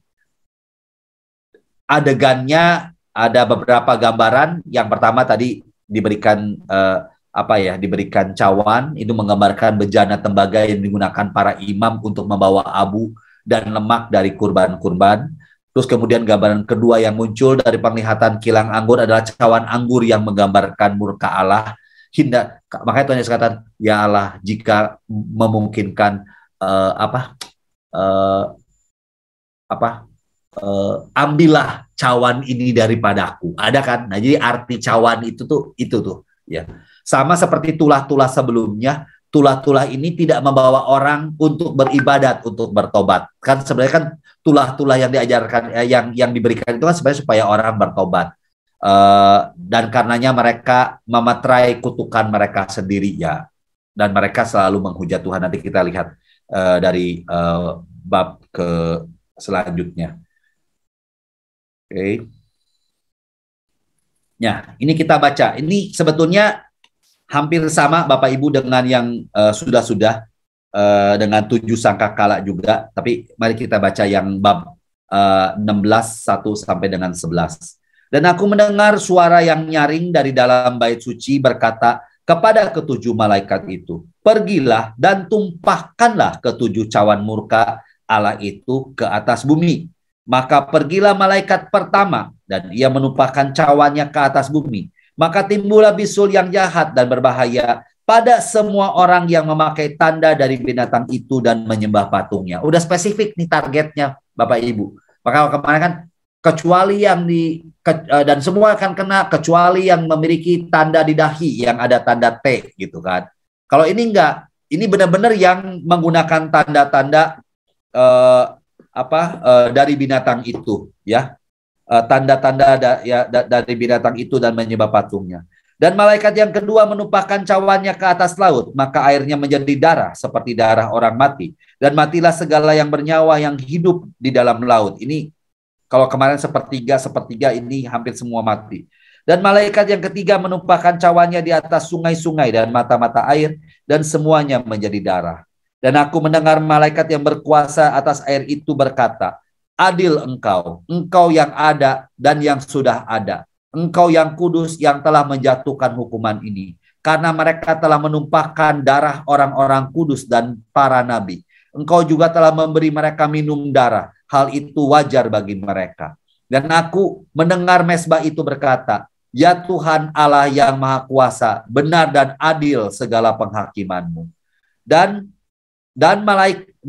adegannya ada beberapa gambaran. Yang pertama tadi diberikan diberikan cawan, itu menggambarkan bejana tembaga yang digunakan para imam untuk membawa abu dan lemak dari kurban-kurban. Terus kemudian gambaran kedua yang muncul dari penglihatan kilang anggur adalah cawan anggur yang menggambarkan murka Allah. Makanya Tuhan Yesus katakan, ya Allah, jika memungkinkan ambillah cawan ini daripadaku. Ada kan? Nah, jadi arti cawan itu tuh ya. Sama seperti tulah-tulah sebelumnya, tulah-tulah ini tidak membawa orang untuk beribadat, untuk bertobat. Kan sebenarnya kan tulah-tulah yang diajarkan, yang diberikan itu kan sebenarnya supaya orang bertobat. Dan karenanya mereka memeterai kutukan mereka sendiri ya. Dan mereka selalu menghujat Tuhan. Nanti kita lihat dari bab ke selanjutnya. Oke. Nah, ini kita baca. Ini sebetulnya hampir sama Bapak Ibu dengan yang sudah-sudah dengan 7 sangkakala juga. Tapi mari kita baca yang bab 16, 1 sampai dengan 11. Dan aku mendengar suara yang nyaring dari dalam bait suci berkata kepada ketujuh malaikat itu, pergilah dan tumpahkanlah ketujuh cawan murka Allah itu ke atas bumi. Maka pergilah malaikat pertama dan ia menumpahkan cawannya ke atas bumi. Maka timbullah bisul yang jahat dan berbahaya pada semua orang yang memakai tanda dari binatang itu dan menyembah patungnya. Udah spesifik nih targetnya Bapak Ibu. Maka kemarin kan kecuali yang dan semua akan kena kecuali yang memiliki tanda di dahi yang ada tanda T gitu kan. Kalau ini enggak, ini benar-benar yang menggunakan tanda-tanda dari binatang itu ya. Tanda-tanda dari binatang itu dan menyembah patungnya. Dan malaikat yang kedua menumpahkan cawannya ke atas laut, maka airnya menjadi darah seperti darah orang mati, dan matilah segala yang bernyawa yang hidup di dalam laut. Ini kalau kemarin sepertiga ini hampir semua mati. Dan malaikat yang ketiga menumpahkan cawannya di atas sungai-sungai dan mata-mata air, dan semuanya menjadi darah. Dan aku mendengar malaikat yang berkuasa atas air itu berkata, adil engkau yang ada dan yang sudah ada, engkau yang kudus yang telah menjatuhkan hukuman ini, karena mereka telah menumpahkan darah orang-orang kudus dan para nabi. Engkau juga telah memberi mereka minum darah, hal itu wajar bagi mereka. Dan aku mendengar mesbah itu berkata, ya Tuhan Allah yang Maha Kuasa, benar dan adil segala penghakimanmu. Dan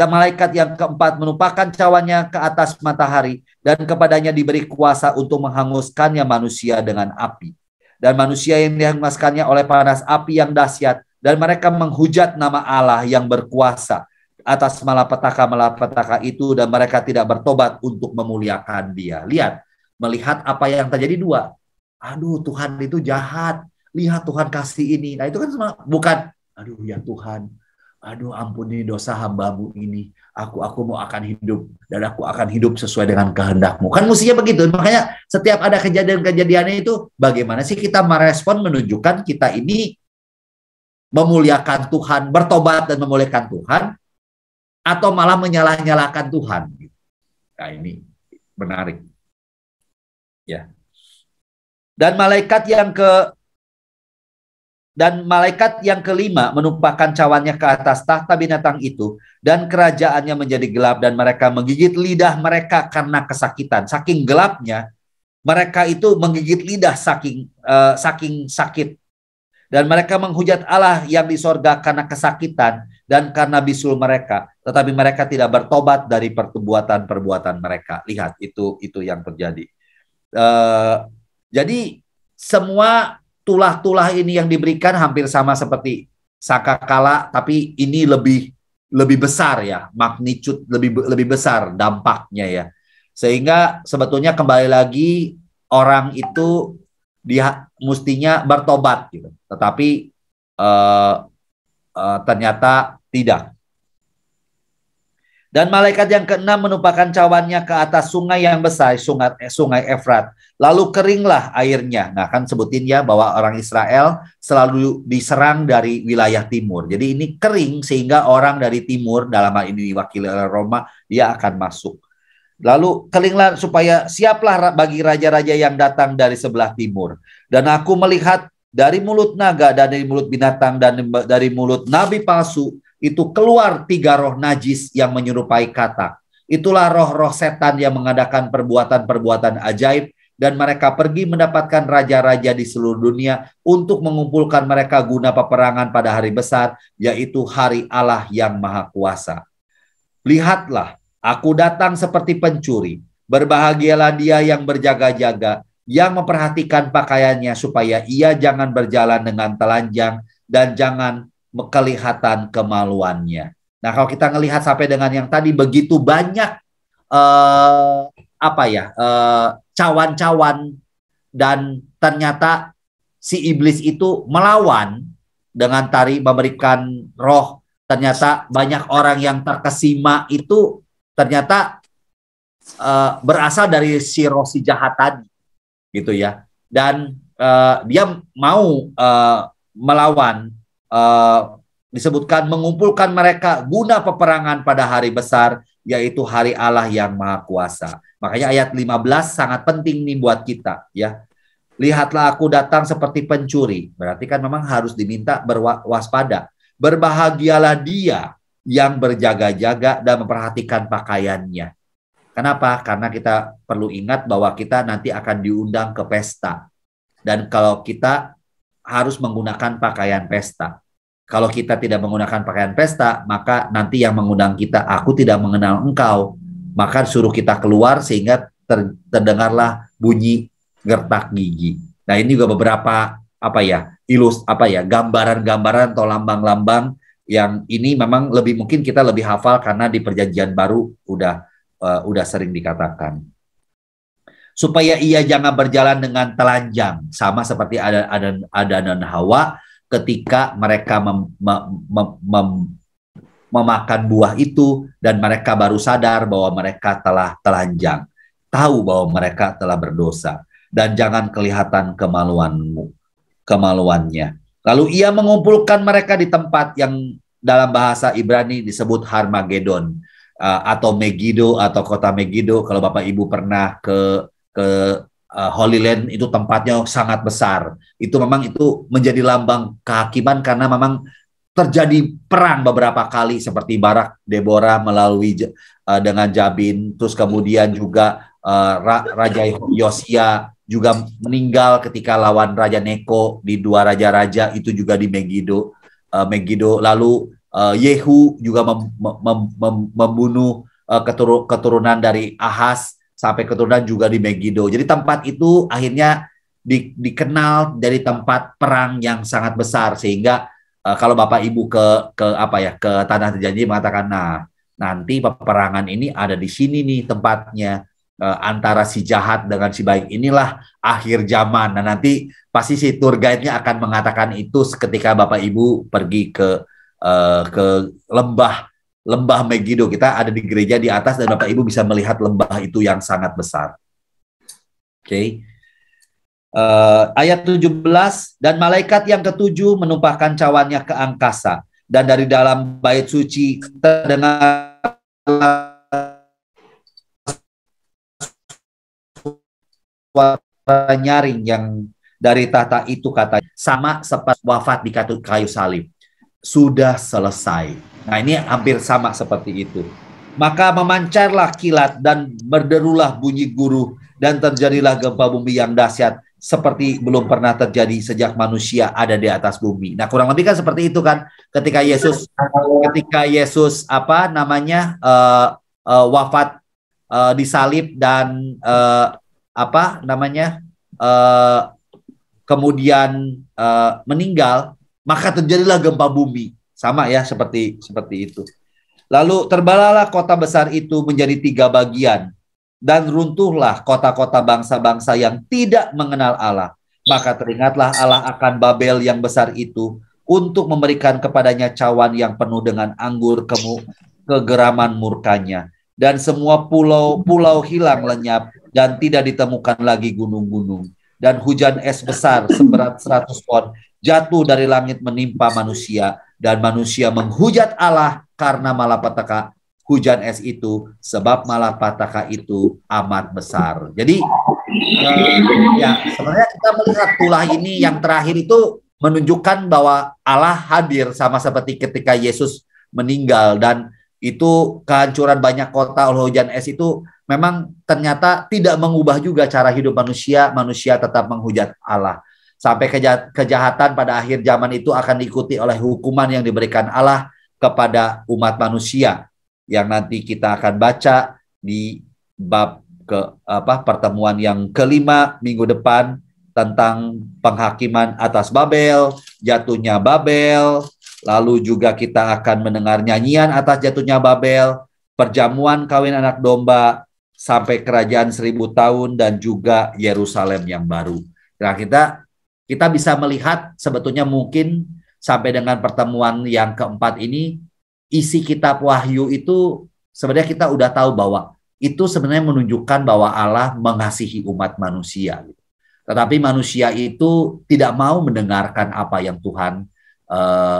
malaikat yang keempat menumpahkan cawannya ke atas matahari, dan kepadanya diberi kuasa untuk menghanguskannya manusia dengan api. Dan manusia yang dihanguskannya oleh panas api yang dahsyat, dan mereka menghujat nama Allah yang berkuasa atas malapetaka itu, dan mereka tidak bertobat untuk memuliakan Dia. Lihat, melihat apa yang terjadi dua. Aduh, Tuhan itu jahat. Lihat Tuhan kasih ini. Nah, itu kan bukan, aduh ya Tuhan, aduh ampuni dosa hambamu ini. Aku mau akan hidup, dan aku akan hidup sesuai dengan kehendakmu. Kan mestinya begitu. Makanya setiap ada kejadian-kejadiannya itu, bagaimana sih kita merespon menunjukkan kita ini memuliakan Tuhan, bertobat dan memuliakan Tuhan, atau malah menyalah-nyalahkan Tuhan. Nah, ini menarik. Ya. Dan malaikat yang Dan malaikat yang kelima menumpahkan cawannya ke atas tahta binatang itu, dan kerajaannya menjadi gelap, dan mereka menggigit lidah mereka karena kesakitan. Saking gelapnya, mereka itu menggigit lidah saking sakit. Dan mereka menghujat Allah yang di sorga karena kesakitan dan karena bisul mereka. Tetapi mereka tidak bertobat dari perbuatan-perbuatan mereka. Lihat, itu yang terjadi. Jadi semua tulah-tulah ini yang diberikan hampir sama seperti sangkakala, tapi ini lebih besar ya, magnitude lebih besar dampaknya ya. Sehingga sebetulnya kembali lagi orang itu dia mestinya bertobat gitu. Tetapi ternyata tidak. Dan malaikat yang keenam menumpahkan cawannya ke atas sungai yang besar, sungai Efrat. Lalu keringlah airnya. Nah, kan sebutin ya bahwa orang Israel selalu diserang dari wilayah timur. Jadi ini kering sehingga orang dari timur, dalam hal ini diwakili oleh Roma, dia akan masuk. Lalu keringlah supaya siaplah bagi raja-raja yang datang dari sebelah timur. Dan aku melihat dari mulut naga dan dari mulut binatang dan dari mulut nabi palsu, itu keluar 3 roh najis yang menyerupai katak. Itulah roh-roh setan yang mengadakan perbuatan-perbuatan ajaib, dan mereka pergi mendapatkan raja-raja di seluruh dunia untuk mengumpulkan mereka guna peperangan pada hari besar, yaitu hari Allah yang Maha Kuasa. Lihatlah, aku datang seperti pencuri. Berbahagialah dia yang berjaga-jaga, yang memperhatikan pakaiannya supaya ia jangan berjalan dengan telanjang dan jangan kelihatan kemaluannya. Nah, kalau kita ngelihat sampai dengan yang tadi begitu banyak cawan-cawan, dan ternyata si iblis itu melawan dengan memberikan roh. Ternyata banyak orang yang terkesima itu ternyata berasal dari si roh si jahat tadi, gitu ya. Dan dia mau melawan. Disebutkan mengumpulkan mereka guna peperangan pada hari besar, yaitu hari Allah yang Maha Kuasa. Makanya ayat 15 sangat penting nih buat kita ya. Lihatlah aku datang seperti pencuri. Berarti kan memang harus diminta berwaspada. Berbahagialah dia yang berjaga-jaga dan memperhatikan pakaiannya. Kenapa? Karena kita perlu ingat bahwa kita nanti akan diundang ke pesta. Dan kalau kita harus menggunakan pakaian pesta. Kalau kita tidak menggunakan pakaian pesta, maka nanti yang mengundang kita, aku tidak mengenal engkau, maka suruh kita keluar sehingga terdengarlah bunyi gertak gigi. Nah, ini juga beberapa gambaran-gambaran atau lambang-lambang yang ini memang mungkin kita lebih hafal karena di Perjanjian Baru udah sering dikatakan. Supaya ia jangan berjalan dengan telanjang, sama seperti Adam dan Hawa ketika mereka memakan buah itu, dan mereka baru sadar bahwa mereka telah telanjang, tahu bahwa mereka telah berdosa, dan jangan kelihatan kemaluannya. Lalu ia mengumpulkan mereka di tempat yang dalam bahasa Ibrani disebut Harmagedon, atau Megiddo atau kota Megiddo. Kalau Bapak Ibu pernah ke Holy Land, itu tempatnya sangat besar. Itu memang itu menjadi lambang kehakiman karena memang terjadi perang beberapa kali seperti Barak Deborah melalui dengan Jabin, terus kemudian juga Raja Yosia juga meninggal ketika lawan Raja Neko di 2 raja-raja itu juga di Megiddo. Lalu Yehu juga membunuh keturunan dari Ahaz sampai keturunan juga di Megiddo. Jadi tempat itu akhirnya dikenal dari tempat perang yang sangat besar, sehingga kalau Bapak Ibu ke tanah terjanji mengatakan, nah nanti peperangan ini ada di sini nih tempatnya, antara si jahat dengan si baik, inilah akhir zaman. Nah nanti pasti si tour guide-nya akan mengatakan itu ketika Bapak Ibu pergi ke lembah Megiddo. Kita ada di gereja di atas dan Bapak Ibu bisa melihat lembah itu yang sangat besar. Oke. Ayat 17, dan malaikat yang ketujuh menumpahkan cawannya ke angkasa, dan dari dalam bait suci terdengar suara nyaring dari tahta itu katanya sama seperti wafat di kayu salib. Sudah selesai. Nah, ini hampir sama seperti itu. Maka memancarlah kilat dan berderulah bunyi guruh dan terjadilah gempa bumi yang dahsyat seperti belum pernah terjadi sejak manusia ada di atas bumi. Nah, kurang lebih kan seperti itu kan ketika Yesus wafat disalib dan kemudian meninggal, maka terjadilah gempa bumi. Sama ya, seperti itu. Lalu terbelahlah kota besar itu menjadi 3 bagian, dan runtuhlah kota-kota bangsa-bangsa yang tidak mengenal Allah. Maka teringatlah Allah akan Babel yang besar itu untuk memberikan kepadanya cawan yang penuh dengan anggur kegeraman murkanya. Dan semua pulau-pulau hilang lenyap dan tidak ditemukan lagi gunung-gunung. Dan hujan es besar seberat 100 ton jatuh dari langit menimpa manusia, dan manusia menghujat Allah karena malapetaka hujan es itu, sebab malapetaka itu amat besar. Jadi ya sebenarnya kita melihat tulah ini yang terakhir itu menunjukkan bahwa Allah hadir sama seperti ketika Yesus meninggal, dan itu kehancuran banyak kota oleh hujan es itu memang ternyata tidak mengubah juga cara hidup manusia. Manusia tetap menghujat Allah. Sampai kejahatan pada akhir zaman itu akan diikuti oleh hukuman yang diberikan Allah kepada umat manusia, yang nanti kita akan baca di bab pertemuan yang kelima minggu depan tentang penghakiman atas Babel, jatuhnya Babel, lalu juga kita akan mendengar nyanyian atas jatuhnya Babel, perjamuan kawin anak domba, sampai kerajaan 1000 tahun, dan juga Yerusalem yang baru. Nah, kita bisa melihat sebetulnya mungkin sampai dengan pertemuan yang keempat ini, isi kitab Wahyu itu sebenarnya kita udah tahu bahwa itu sebenarnya menunjukkan bahwa Allah mengasihi umat manusia. Tetapi manusia itu tidak mau mendengarkan apa yang Tuhan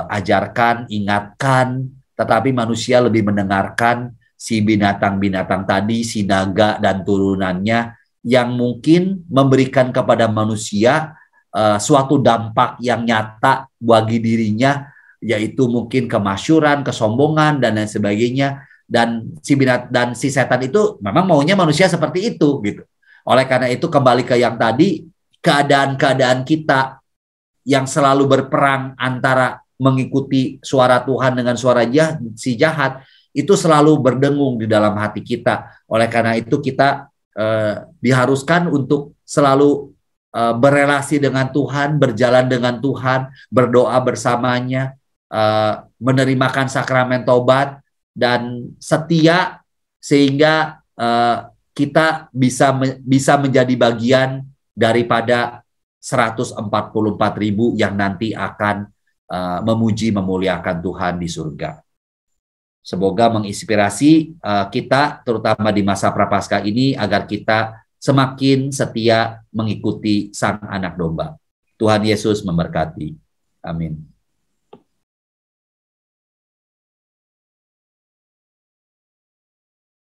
ajarkan, ingatkan, tetapi manusia lebih mendengarkan si binatang-binatang tadi, si naga dan turunannya, yang mungkin memberikan kepada manusia suatu dampak yang nyata bagi dirinya, yaitu mungkin kemasyuran, kesombongan, dan lain sebagainya. Dan si setan itu memang maunya manusia seperti itu gitu. Oleh karena itu kembali ke yang tadi, keadaan-keadaan kita yang selalu berperang antara mengikuti suara Tuhan dengan suara si jahat, itu selalu berdengung di dalam hati kita. Oleh karena itu kita diharuskan untuk selalu berelasi dengan Tuhan, berjalan dengan Tuhan, berdoa bersamanya, menerimakan sakramen tobat, dan setia, sehingga kita bisa menjadi bagian daripada 144.000 yang nanti akan memuji memuliakan Tuhan di surga. Semoga menginspirasi kita terutama di masa Prapaskah ini agar kita semakin setia mengikuti Sang Anak Domba. Tuhan Yesus memberkati. Amin.